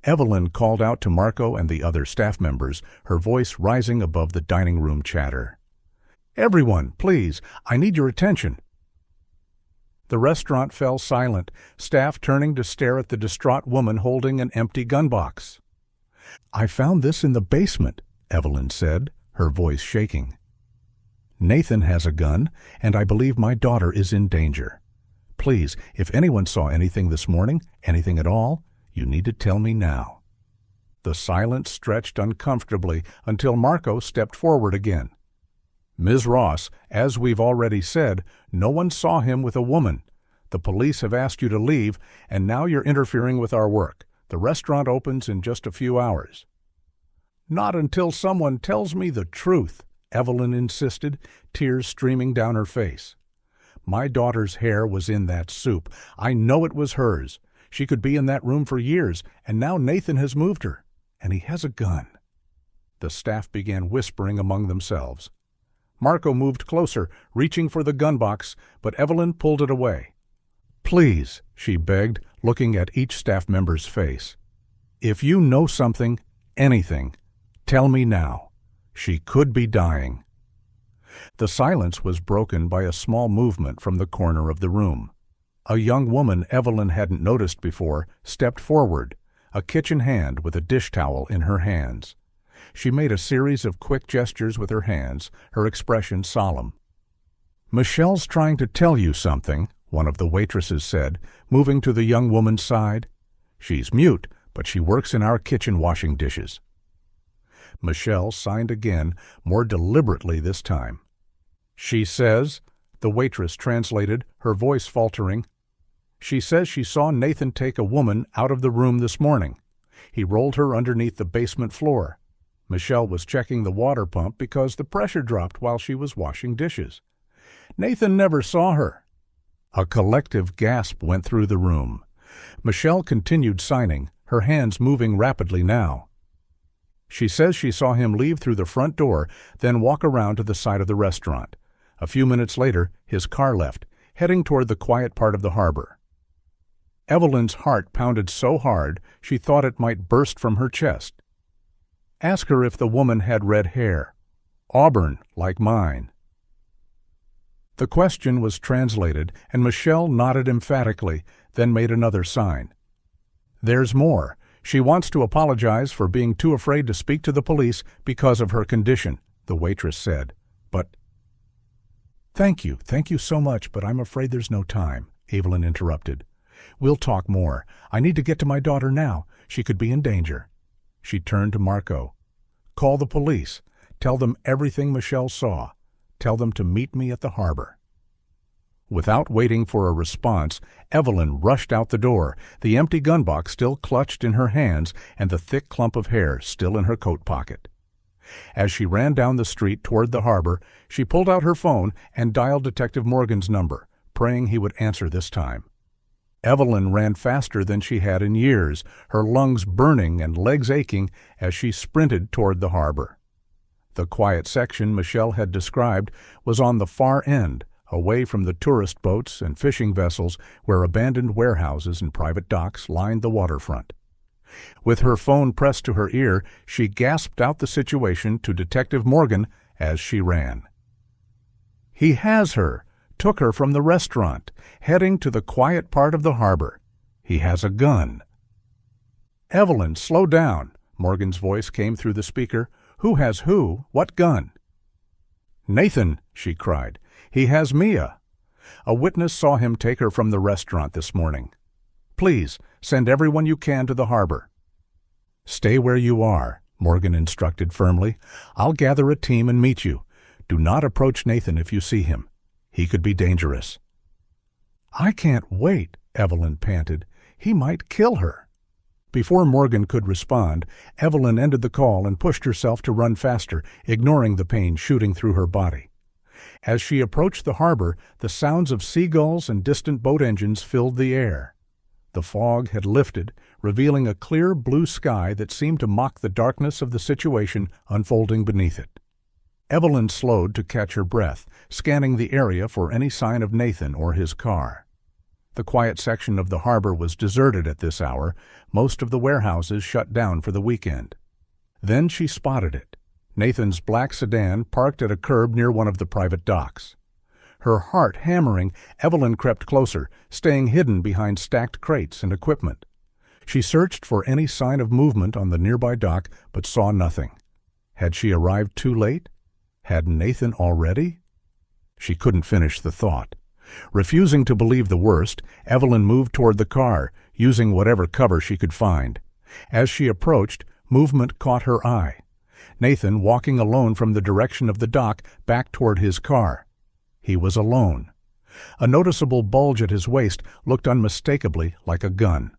Evelyn called out to Marco and the other staff members, her voice rising above the dining room chatter. "Everyone, please, I need your attention." The restaurant fell silent, staff turning to stare at the distraught woman holding an empty gun box. "I found this in the basement," Evelyn said, her voice shaking. "Nathan has a gun, and I believe my daughter is in danger. Please, if anyone saw anything this morning, anything at all, you need to tell me now." The silence stretched uncomfortably until Marco stepped forward again. "Ms. Ross, as we've already said, no one saw him with a woman. The police have asked you to leave, and now you're interfering with our work. The restaurant opens in just a few hours." "Not until someone tells me the truth," Evelyn insisted, tears streaming down her face. "My daughter's hair was in that soup. I know it was hers. She could be in that room for years, and now Nathan has moved her, and he has a gun." The staff began whispering among themselves. Marco moved closer, reaching for the gun box, but Evelyn pulled it away. "Please," she begged, looking at each staff member's face. "If you know something, anything, tell me now. She could be dying." The silence was broken by a small movement from the corner of the room. A young woman Evelyn hadn't noticed before stepped forward, a kitchen hand with a dish towel in her hands. She made a series of quick gestures with her hands, her expression solemn. "Michelle's trying to tell you something," one of the waitresses said, moving to the young woman's side. "She's mute, but she works in our kitchen washing dishes." Michelle signed again, more deliberately this time. "She says," the waitress translated, her voice faltering, "she says she saw Nathan take a woman out of the room this morning. He rolled her underneath the basement floor. Michelle was checking the water pump because the pressure dropped while she was washing dishes. Nathan never saw her." A collective gasp went through the room. Michelle continued signing, her hands moving rapidly now. "She says she saw him leave through the front door, then walk around to the side of the restaurant. A few minutes later, his car left, heading toward the quiet part of the harbor." Evelyn's heart pounded so hard she thought it might burst from her chest. Ask her if the woman had red hair. Auburn, like mine." The question was translated, and Michelle nodded emphatically, then made another sign. "There's more. She wants to apologize for being too afraid to speak to the police because of her condition," the waitress said. "But—" Thank you so much, but I'm afraid there's no time," Evelyn interrupted. "We'll talk more. I need to get to my daughter now. She could be in danger." She turned to Marco. "Call the police. Tell them everything Michelle saw. Tell them to meet me at the harbor." Without waiting for a response, Evelyn rushed out the door, the empty gun box still clutched in her hands and the thick clump of hair still in her coat pocket. As she ran down the street toward the harbor, she pulled out her phone and dialed Detective Morgan's number, praying he would answer this time. Evelyn ran faster than she had in years, her lungs burning and legs aching as she sprinted toward the harbor. The quiet section Michelle had described was on the far end, away from the tourist boats and fishing vessels where abandoned warehouses and private docks lined the waterfront. With her phone pressed to her ear, she gasped out the situation to Detective Morgan as she ran. "He has her, took her from the restaurant, heading to the quiet part of the harbor. He has a gun." "Evelyn, slow down," Morgan's voice came through the speaker. "Who has who? What gun?" "Nathan," she cried. "He has Mia. A witness saw him take her from the restaurant this morning. Please, send everyone you can to the harbor." "Stay where you are," Morgan instructed firmly. "I'll gather a team and meet you. Do not approach Nathan if you see him. He could be dangerous." "I can't wait," Evelyn panted. "He might kill her." Before Morgan could respond, Evelyn ended the call and pushed herself to run faster, ignoring the pain shooting through her body. As she approached the harbor, the sounds of seagulls and distant boat engines filled the air. The fog had lifted, revealing a clear blue sky that seemed to mock the darkness of the situation unfolding beneath it. Evelyn slowed to catch her breath, scanning the area for any sign of Nathan or his car. The quiet section of the harbor was deserted at this hour, most of the warehouses shut down for the weekend. Then she spotted it. Nathan's black sedan parked at a curb near one of the private docks. Her heart hammering, Evelyn crept closer, staying hidden behind stacked crates and equipment. She searched for any sign of movement on the nearby dock, but saw nothing. Had she arrived too late? Had Nathan already? She couldn't finish the thought. Refusing to believe the worst, Evelyn moved toward the car, using whatever cover she could find. As she approached, movement caught her eye. Nathan walking alone from the direction of the dock back toward his car. He was alone. A noticeable bulge at his waist looked unmistakably like a gun.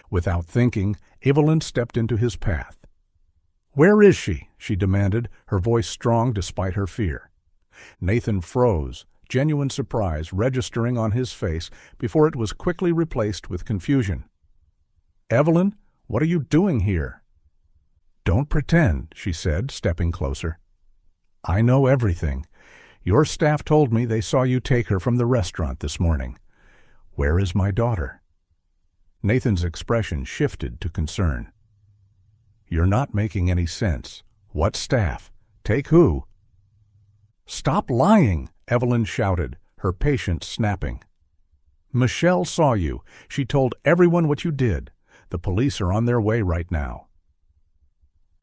Without thinking, Evelyn stepped into his path. "Where is she?" she demanded, her voice strong despite her fear. Nathan froze, genuine surprise registering on his face before it was quickly replaced with confusion. "Evelyn, what are you doing here?" "Don't pretend," she said, stepping closer. "I know everything. Your staff told me they saw you take her from the restaurant this morning. Where is my daughter?" Nathan's expression shifted to concern. "You're not making any sense. What staff? Take who?" "Stop lying!" Evelyn shouted, her patience snapping. "Michelle saw you. She told everyone what you did. The police are on their way right now."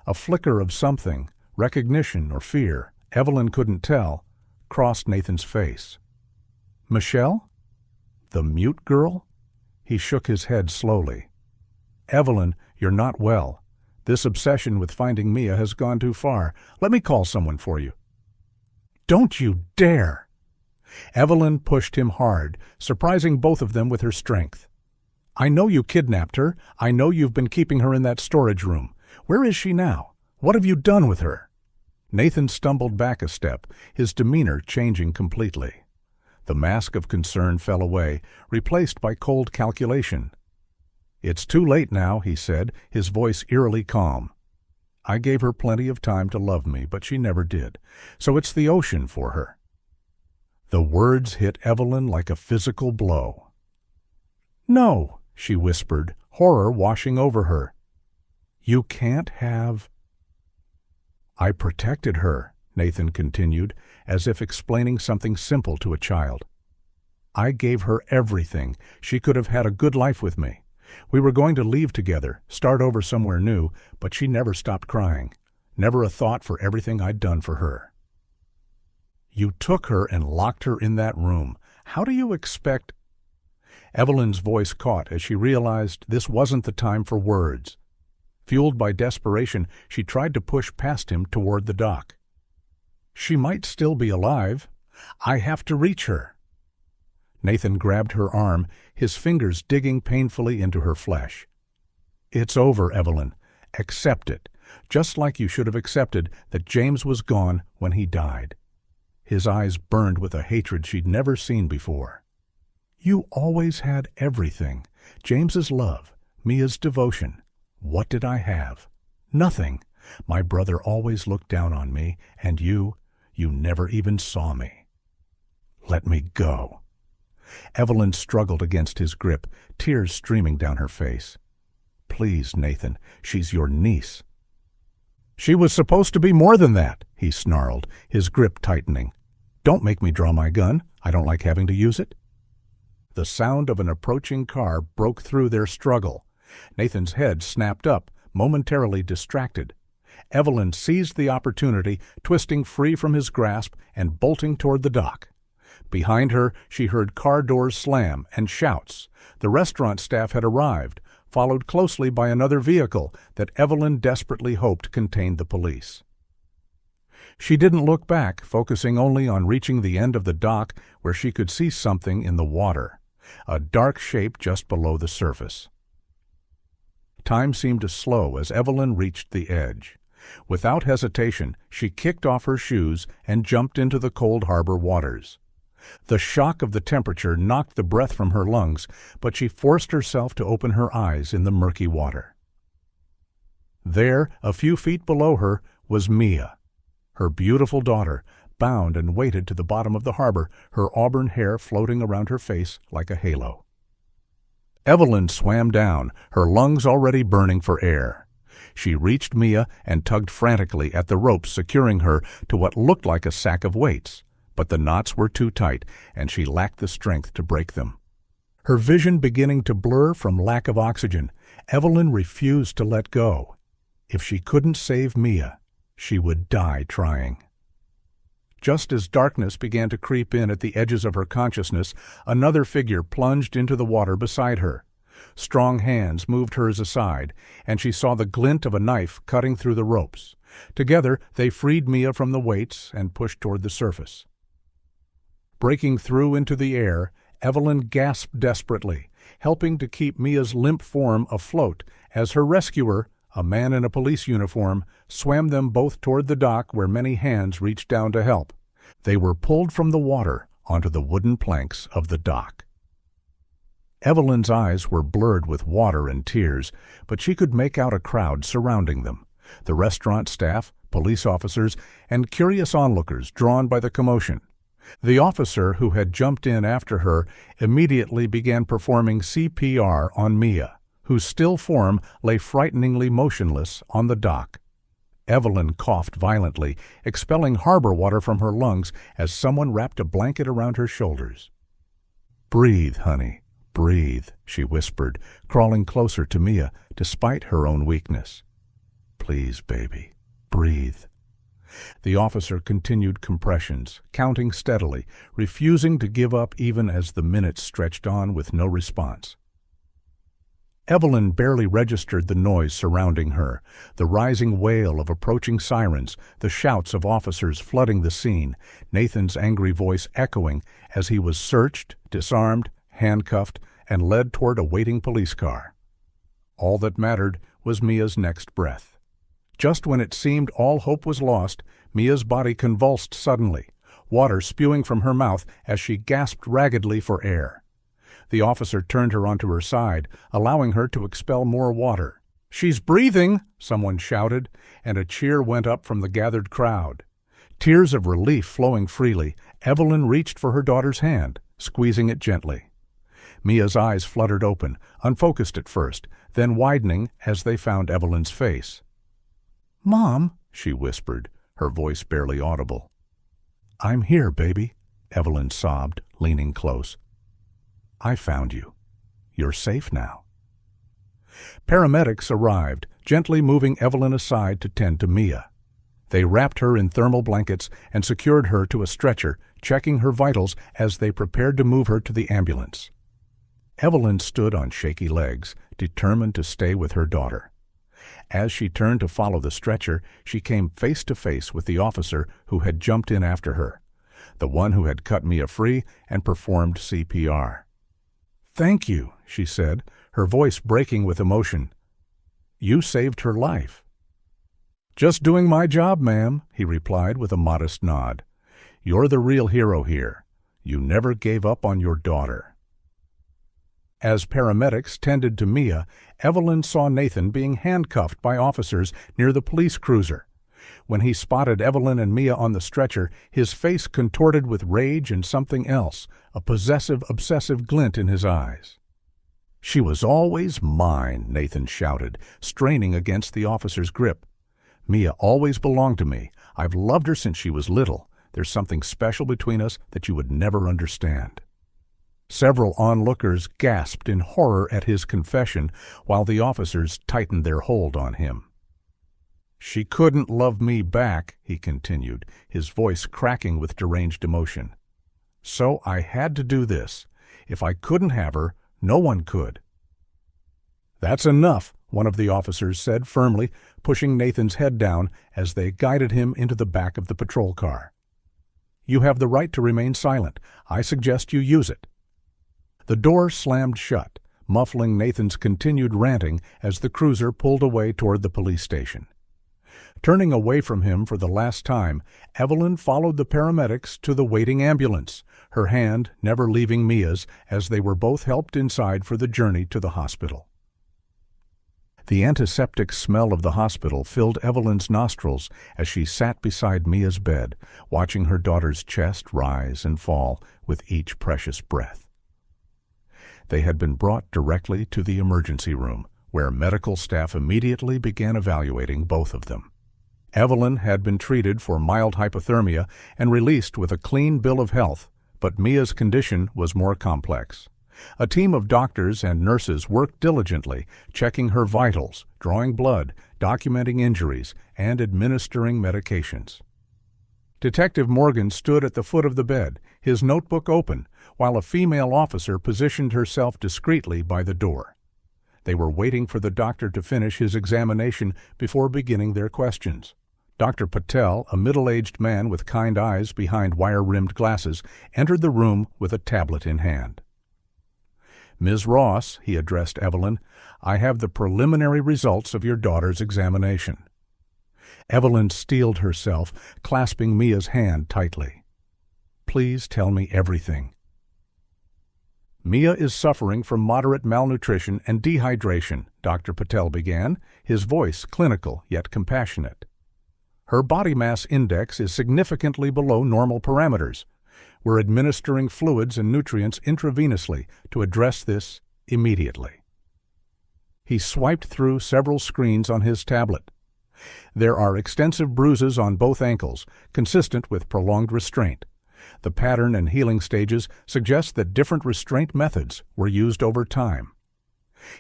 A flicker of something, recognition or fear, Evelyn couldn't tell, crossed Nathan's face. "Michelle? The mute girl?" He shook his head slowly. "Evelyn, you're not well. This obsession with finding Mia has gone too far. Let me call someone for you." "Don't you dare!" Evelyn pushed him hard, surprising both of them with her strength. "I know you kidnapped her. I know you've been keeping her in that storage room. Where is she now? What have you done with her?" Nathan stumbled back a step, his demeanor changing completely. The mask of concern fell away, replaced by cold calculation. "It's too late now," he said, his voice eerily calm. "I gave her plenty of time to love me, but she never did. So it's the ocean for her." The words hit Evelyn like a physical blow. "No," she whispered, horror washing over her. "You can't have—" I protected her, Nathan continued, as if explaining something simple to a child. I gave her everything. She could have had a good life with me. We were going to leave together, start over somewhere new, but she never stopped crying. Never a thought for everything I'd done for her. You took her and locked her in that room. How do you expect— Evelyn's voice caught as she realized this wasn't the time for words. Fueled by desperation, she tried to push past him toward the dock. She might still be alive. I have to reach her. Nathan grabbed her arm, his fingers digging painfully into her flesh. It's over, Evelyn. Accept it, just like you should have accepted that James was gone when he died. His eyes burned with a hatred she'd never seen before. You always had everything. James's love, Mia's devotion. What did I have? Nothing. My brother always looked down on me, and you never even saw me. Let me go. Evelyn struggled against his grip, tears streaming down her face. Please, Nathan, she's your niece. She was supposed to be more than that, he snarled, his grip tightening. Don't make me draw my gun. I don't like having to use it. The sound of an approaching car broke through their struggle. Nathan's head snapped up, momentarily distracted. Evelyn seized the opportunity, twisting free from his grasp and bolting toward the dock. Behind her, she heard car doors slam and shouts. The restaurant staff had arrived, followed closely by another vehicle that Evelyn desperately hoped contained the police. She didn't look back, focusing only on reaching the end of the dock where she could see something in the water, a dark shape just below the surface. Time seemed to slow as Evelyn reached the edge. Without hesitation, she kicked off her shoes and jumped into the cold harbor waters. The shock of the temperature knocked the breath from her lungs, but she forced herself to open her eyes in the murky water. There, a few feet below her, was Mia, her beautiful daughter, bound and weighted to the bottom of the harbor, her auburn hair floating around her face like a halo. Evelyn swam down, her lungs already burning for air. She reached Mia and tugged frantically at the ropes securing her to what looked like a sack of weights, but the knots were too tight, and she lacked the strength to break them. Her vision beginning to blur from lack of oxygen, Evelyn refused to let go. If she couldn't save Mia, she would die trying. Just as darkness began to creep in at the edges of her consciousness, another figure plunged into the water beside her. Strong hands moved hers aside, and she saw the glint of a knife cutting through the ropes. Together, they freed Mia from the weights and pushed toward the surface. Breaking through into the air, Evelyn gasped desperately, helping to keep Mia's limp form afloat as her rescuer, a man in a police uniform, swam them both toward the dock where many hands reached down to help. They were pulled from the water onto the wooden planks of the dock. Evelyn's eyes were blurred with water and tears, but she could make out a crowd surrounding them, the restaurant staff, police officers, and curious onlookers drawn by the commotion. The officer who had jumped in after her immediately began performing CPR on Mia, whose still form lay frighteningly motionless on the dock. Evelyn coughed violently, expelling harbor water from her lungs as someone wrapped a blanket around her shoulders. "Breathe, honey, breathe," she whispered, crawling closer to Mia despite her own weakness. "Please, baby, breathe." The officer continued compressions, counting steadily, refusing to give up even as the minutes stretched on with no response. Evelyn barely registered the noise surrounding her, the rising wail of approaching sirens, the shouts of officers flooding the scene, Nathan's angry voice echoing as he was searched, disarmed, handcuffed, and led toward a waiting police car. All that mattered was Mia's next breath. Just when it seemed all hope was lost, Mia's body convulsed suddenly, water spewing from her mouth as she gasped raggedly for air. The officer turned her onto her side, allowing her to expel more water. "She's breathing!" someone shouted, and a cheer went up from the gathered crowd. Tears of relief flowing freely, Evelyn reached for her daughter's hand, squeezing it gently. Mia's eyes fluttered open, unfocused at first, then widening as they found Evelyn's face. "Mom," she whispered, her voice barely audible. "I'm here, baby," Evelyn sobbed, leaning close. "I found you. You're safe now." Paramedics arrived, gently moving Evelyn aside to tend to Mia. They wrapped her in thermal blankets and secured her to a stretcher, checking her vitals as they prepared to move her to the ambulance. Evelyn stood on shaky legs, determined to stay with her daughter. As she turned to follow the stretcher, she came face to face with the officer who had jumped in after her, the one who had cut Mia free and performed CPR. "Thank you," she said, her voice breaking with emotion. "You saved her life." "Just doing my job, ma'am," he replied with a modest nod. "You're the real hero here. You never gave up on your daughter." As paramedics tended to Mia, Evelyn saw Nathan being handcuffed by officers near the police cruiser. When he spotted Evelyn and Mia on the stretcher, his face contorted with rage and something else, a possessive, obsessive glint in his eyes. "She was always mine," Nathan shouted, straining against the officer's grip. "Mia always belonged to me. I've loved her since she was little. There's something special between us that you would never understand." Several onlookers gasped in horror at his confession, while the officers tightened their hold on him. "She couldn't love me back," he continued, his voice cracking with deranged emotion. "So I had to do this. If I couldn't have her, no one could." "That's enough," one of the officers said firmly, pushing Nathan's head down as they guided him into the back of the patrol car. "You have the right to remain silent. I suggest you use it." The door slammed shut, muffling Nathan's continued ranting as the cruiser pulled away toward the police station. Turning away from him for the last time, Evelyn followed the paramedics to the waiting ambulance, her hand never leaving Mia's as they were both helped inside for the journey to the hospital. The antiseptic smell of the hospital filled Evelyn's nostrils as she sat beside Mia's bed, watching her daughter's chest rise and fall with each precious breath. They had been brought directly to the emergency room, where medical staff immediately began evaluating both of them. Evelyn had been treated for mild hypothermia and released with a clean bill of health, but Mia's condition was more complex. A team of doctors and nurses worked diligently, checking her vitals, drawing blood, documenting injuries, and administering medications. Detective Morgan stood at the foot of the bed, his notebook open, while a female officer positioned herself discreetly by the door. They were waiting for the doctor to finish his examination before beginning their questions. Dr. Patel, a middle-aged man with kind eyes behind wire-rimmed glasses, entered the room with a tablet in hand. "Ms. Ross," he addressed Evelyn, "I have the preliminary results of your daughter's examination." Evelyn steeled herself, clasping Mia's hand tightly. "Please tell me everything." "Mia is suffering from moderate malnutrition and dehydration," Dr. Patel began, his voice clinical yet compassionate. "Her body mass index is significantly below normal parameters. We're administering fluids and nutrients intravenously to address this immediately." He swiped through several screens on his tablet. "There are extensive bruises on both ankles, consistent with prolonged restraint. The pattern and healing stages suggest that different restraint methods were used over time."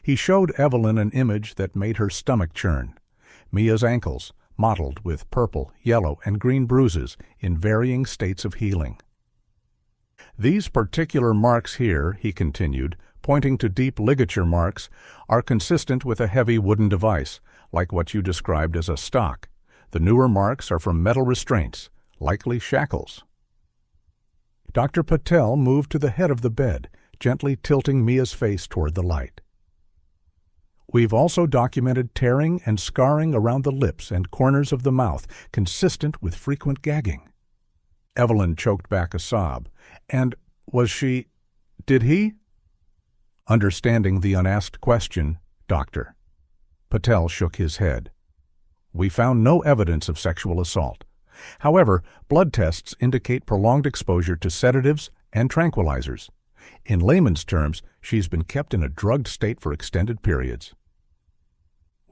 He showed Evelyn an image that made her stomach churn. Mia's ankles, mottled with purple, yellow, and green bruises in varying states of healing. "These particular marks here," he continued, pointing to deep ligature marks, "are consistent with a heavy wooden device, like what you described as a stock. The newer marks are from metal restraints, likely shackles." Dr. Patel moved to the head of the bed, gently tilting Mia's face toward the light. "We've also documented tearing and scarring around the lips and corners of the mouth, consistent with frequent gagging." Evelyn choked back a sob. "And did he?" Understanding the unasked question, "Doctor." Patel shook his head. "We found no evidence of sexual assault. However, blood tests indicate prolonged exposure to sedatives and tranquilizers. In layman's terms, she's been kept in a drugged state for extended periods."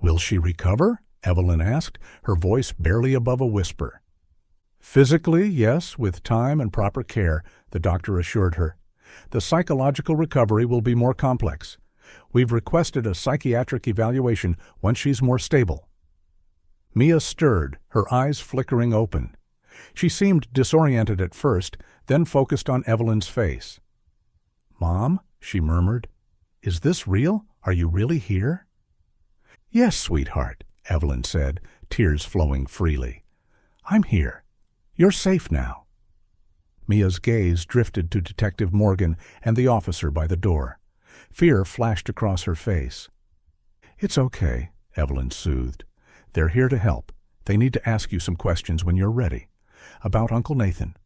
"Will she recover?" Evelyn asked, her voice barely above a whisper. Physically, yes, with time and proper care, the doctor assured her. The psychological recovery will be more complex. We've requested a psychiatric evaluation once she's more stable. Mia stirred, her eyes flickering open. She seemed disoriented at first, then focused on Evelyn's face. "Mom," she murmured, "is this real? Are you really here?" "Yes, sweetheart," Evelyn said, tears flowing freely. "I'm here. You're safe now." Mia's gaze drifted to Detective Morgan and the officer by the door. Fear flashed across her face. "It's okay," Evelyn soothed. "They're here to help. They need to ask you some questions when you're ready. About Uncle Nathan."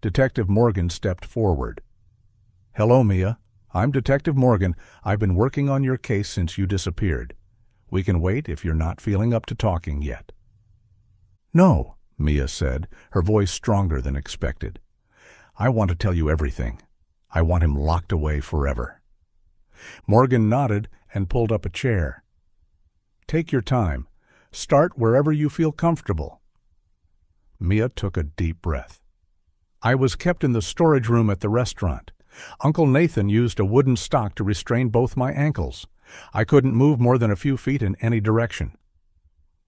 Detective Morgan stepped forward. "Hello, Mia. I'm Detective Morgan. I've been working on your case since you disappeared. We can wait if you're not feeling up to talking yet." "No," Mia said, her voice stronger than expected. "I want to tell you everything. I want him locked away forever." Morgan nodded and pulled up a chair. "Take your time. Start wherever you feel comfortable." Mia took a deep breath. "I was kept in the storage room at the restaurant. Uncle Nathan used a wooden stock to restrain both my ankles. I couldn't move more than a few feet in any direction."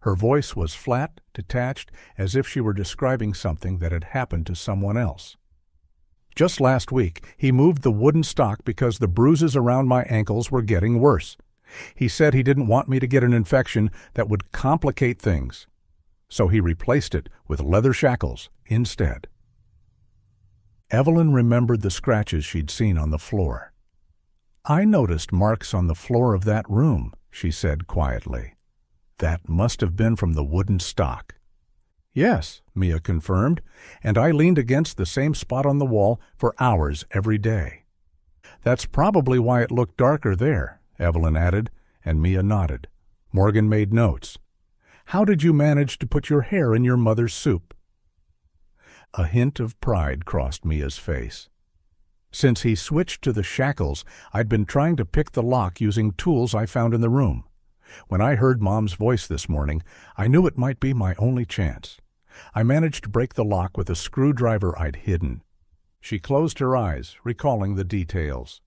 Her voice was flat, detached, as if she were describing something that had happened to someone else. "Just last week, he moved the wooden stock because the bruises around my ankles were getting worse. He said he didn't want me to get an infection that would complicate things. So he replaced it with leather shackles instead." Evelyn remembered the scratches she'd seen on the floor. "I noticed marks on the floor of that room," she said quietly. "That must have been from the wooden stock." "Yes," Mia confirmed, "and I leaned against the same spot on the wall for hours every day." "That's probably why it looked darker there," Evelyn added, and Mia nodded. Morgan made notes. "How did you manage to put your hair in your mother's soup?" A hint of pride crossed Mia's face. "Since he switched to the shackles, I'd been trying to pick the lock using tools I found in the room. When I heard Mom's voice this morning, I knew it might be my only chance. I managed to break the lock with a screwdriver I'd hidden." She closed her eyes, recalling the details.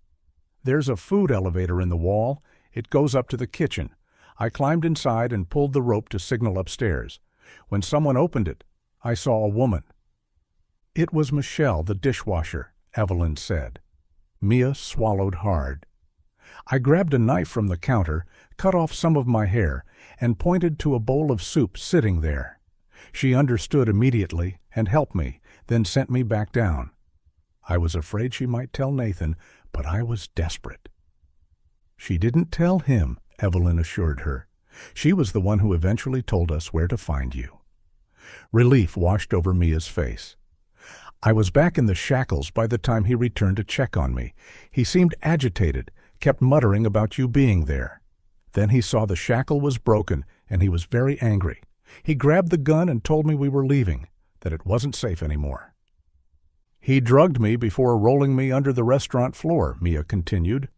"There's a food elevator in the wall. It goes up to the kitchen. I climbed inside and pulled the rope to signal upstairs. When someone opened it, I saw a woman." "It was Michelle, the dishwasher," Evelyn said. Mia swallowed hard. "I grabbed a knife from the counter, cut off some of my hair, and pointed to a bowl of soup sitting there. She understood immediately and helped me, then sent me back down. I was afraid she might tell Nathan, but I was desperate." "She didn't tell him," Evelyn assured her. "She was the one who eventually told us where to find you." Relief washed over Mia's face. "I was back in the shackles by the time he returned to check on me. He seemed agitated, kept muttering about you being there. Then he saw the shackle was broken, and he was very angry. He grabbed the gun and told me we were leaving, that it wasn't safe anymore." "He drugged me before rolling me under the restaurant floor," Mia continued.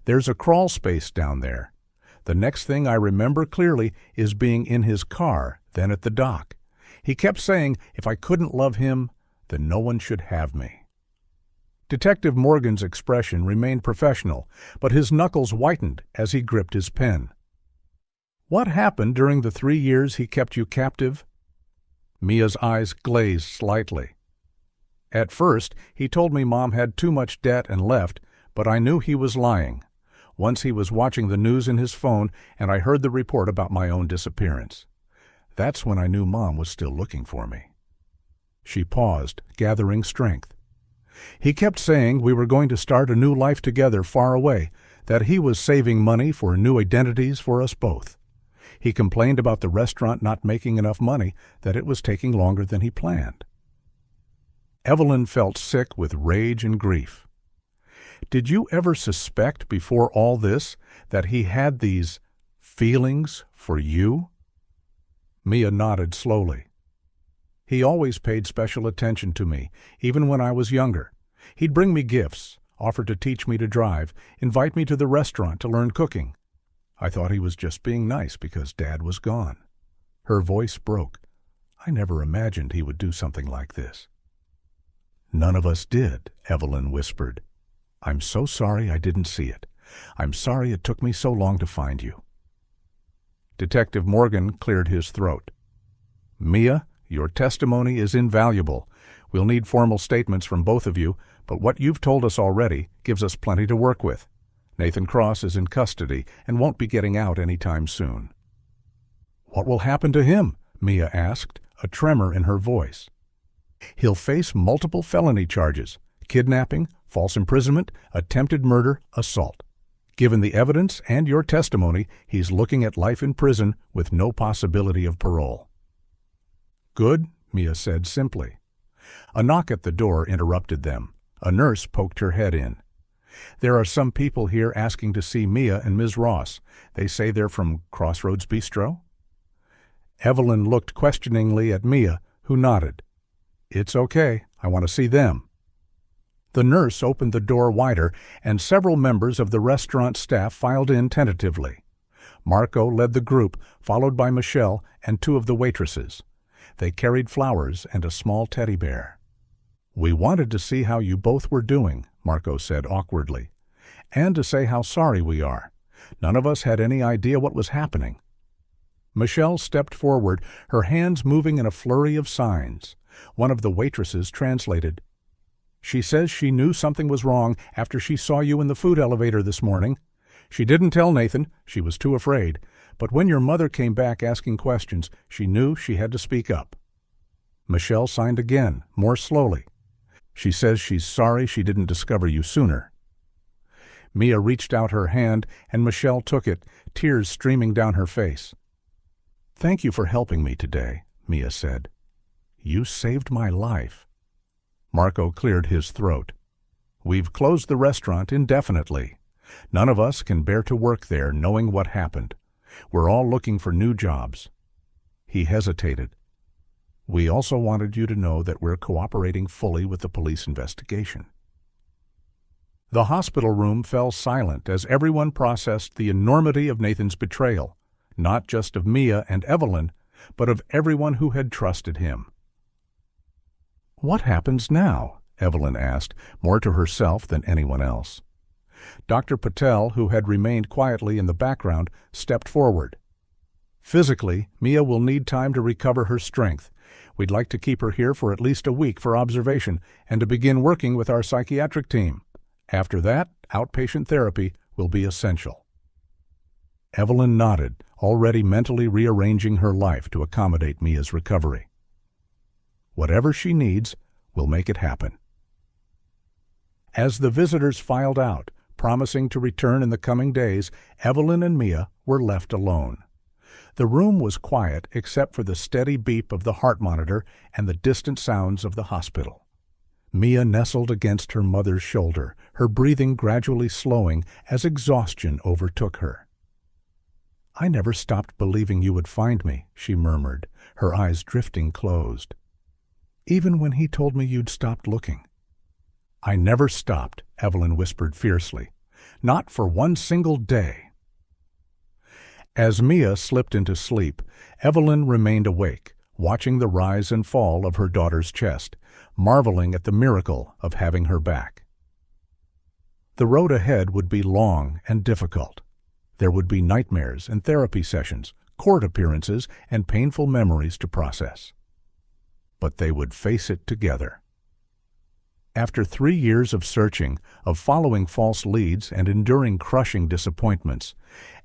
"There's a crawl space down there. The next thing I remember clearly is being in his car, then at the dock. He kept saying if I couldn't love him, then no one should have me." Detective Morgan's expression remained professional, but his knuckles whitened as he gripped his pen. "What happened during the 3 years he kept you captive?" Mia's eyes glazed slightly. "At first, he told me Mom had too much debt and left, but I knew he was lying. Once he was watching the news in his phone, and I heard the report about my own disappearance. That's when I knew Mom was still looking for me." She paused, gathering strength. "He kept saying we were going to start a new life together far away, that he was saving money for new identities for us both. He complained about the restaurant not making enough money, that it was taking longer than he planned." Evelyn felt sick with rage and grief. "Did you ever suspect before all this that he had these feelings for you?" Mia nodded slowly. "He always paid special attention to me, even when I was younger. He'd bring me gifts, offer to teach me to drive, invite me to the restaurant to learn cooking. I thought he was just being nice because Dad was gone." Her voice broke. "I never imagined he would do something like this." "None of us did," Evelyn whispered. "I'm so sorry I didn't see it. I'm sorry it took me so long to find you." Detective Morgan cleared his throat. "Mia, your testimony is invaluable. We'll need formal statements from both of you, but what you've told us already gives us plenty to work with. Nathan Cross is in custody and won't be getting out any time soon." "What will happen to him?" Mia asked, a tremor in her voice. "He'll face multiple felony charges: kidnapping, false imprisonment, attempted murder, assault. Given the evidence and your testimony, he's looking at life in prison with no possibility of parole." "Good," Mia said simply. A knock at the door interrupted them. A nurse poked her head in. "There are some people here asking to see Mia and Ms. Ross. They say they're from Crossroads Bistro?" Evelyn looked questioningly at Mia, who nodded. "It's okay. I want to see them." The nurse opened the door wider, and several members of the restaurant staff filed in tentatively. Marco led the group, followed by Michelle and two of the waitresses. They carried flowers and a small teddy bear. "We wanted to see how you both were doing," Marco said awkwardly, "and to say how sorry we are. None of us had any idea what was happening." Michelle stepped forward, her hands moving in a flurry of signs. One of the waitresses translated. "She says she knew something was wrong after she saw you in the food elevator this morning. She didn't tell Nathan, she was too afraid, but when your mother came back asking questions, she knew she had to speak up." Michelle signed again, more slowly. "She says she's sorry she didn't discover you sooner." Mia reached out her hand, and Michelle took it, tears streaming down her face. "Thank you for helping me today," Mia said. "You saved my life." Marco cleared his throat. "We've closed the restaurant indefinitely. None of us can bear to work there knowing what happened. We're all looking for new jobs." He hesitated. "We also wanted you to know that we're cooperating fully with the police investigation." The hospital room fell silent as everyone processed the enormity of Nathan's betrayal, not just of Mia and Evelyn, but of everyone who had trusted him. "What happens now?" Evelyn asked, more to herself than anyone else. Dr. Patel, who had remained quietly in the background, stepped forward. "Physically, Mia will need time to recover her strength. We'd like to keep her here for at least a week for observation and to begin working with our psychiatric team. After that, outpatient therapy will be essential." Evelyn nodded, already mentally rearranging her life to accommodate Mia's recovery. "Whatever she needs, we'll make it happen." As the visitors filed out, promising to return in the coming days, Evelyn and Mia were left alone. The room was quiet except for the steady beep of the heart monitor and the distant sounds of the hospital. Mia nestled against her mother's shoulder, her breathing gradually slowing as exhaustion overtook her. "I never stopped believing you would find me," she murmured, her eyes drifting closed. "Even when he told me you'd stopped looking." "I never stopped," Evelyn whispered fiercely. "Not for one single day." As Mia slipped into sleep, Evelyn remained awake, watching the rise and fall of her daughter's chest, marveling at the miracle of having her back. The road ahead would be long and difficult. There would be nightmares and therapy sessions, court appearances, and painful memories to process. But they would face it together. After 3 years of searching, of following false leads and enduring crushing disappointments,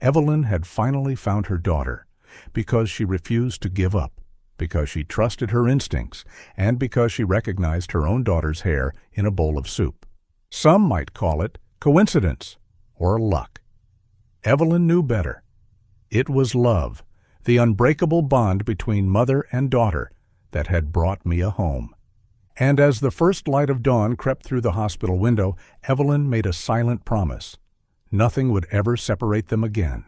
Evelyn had finally found her daughter, because she refused to give up, because she trusted her instincts, and because she recognized her own daughter's hair in a bowl of soup. Some might call it coincidence or luck. Evelyn knew better. It was love, the unbreakable bond between mother and daughter, that had brought Mia home. And as the first light of dawn crept through the hospital window, Evelyn made a silent promise. Nothing would ever separate them again.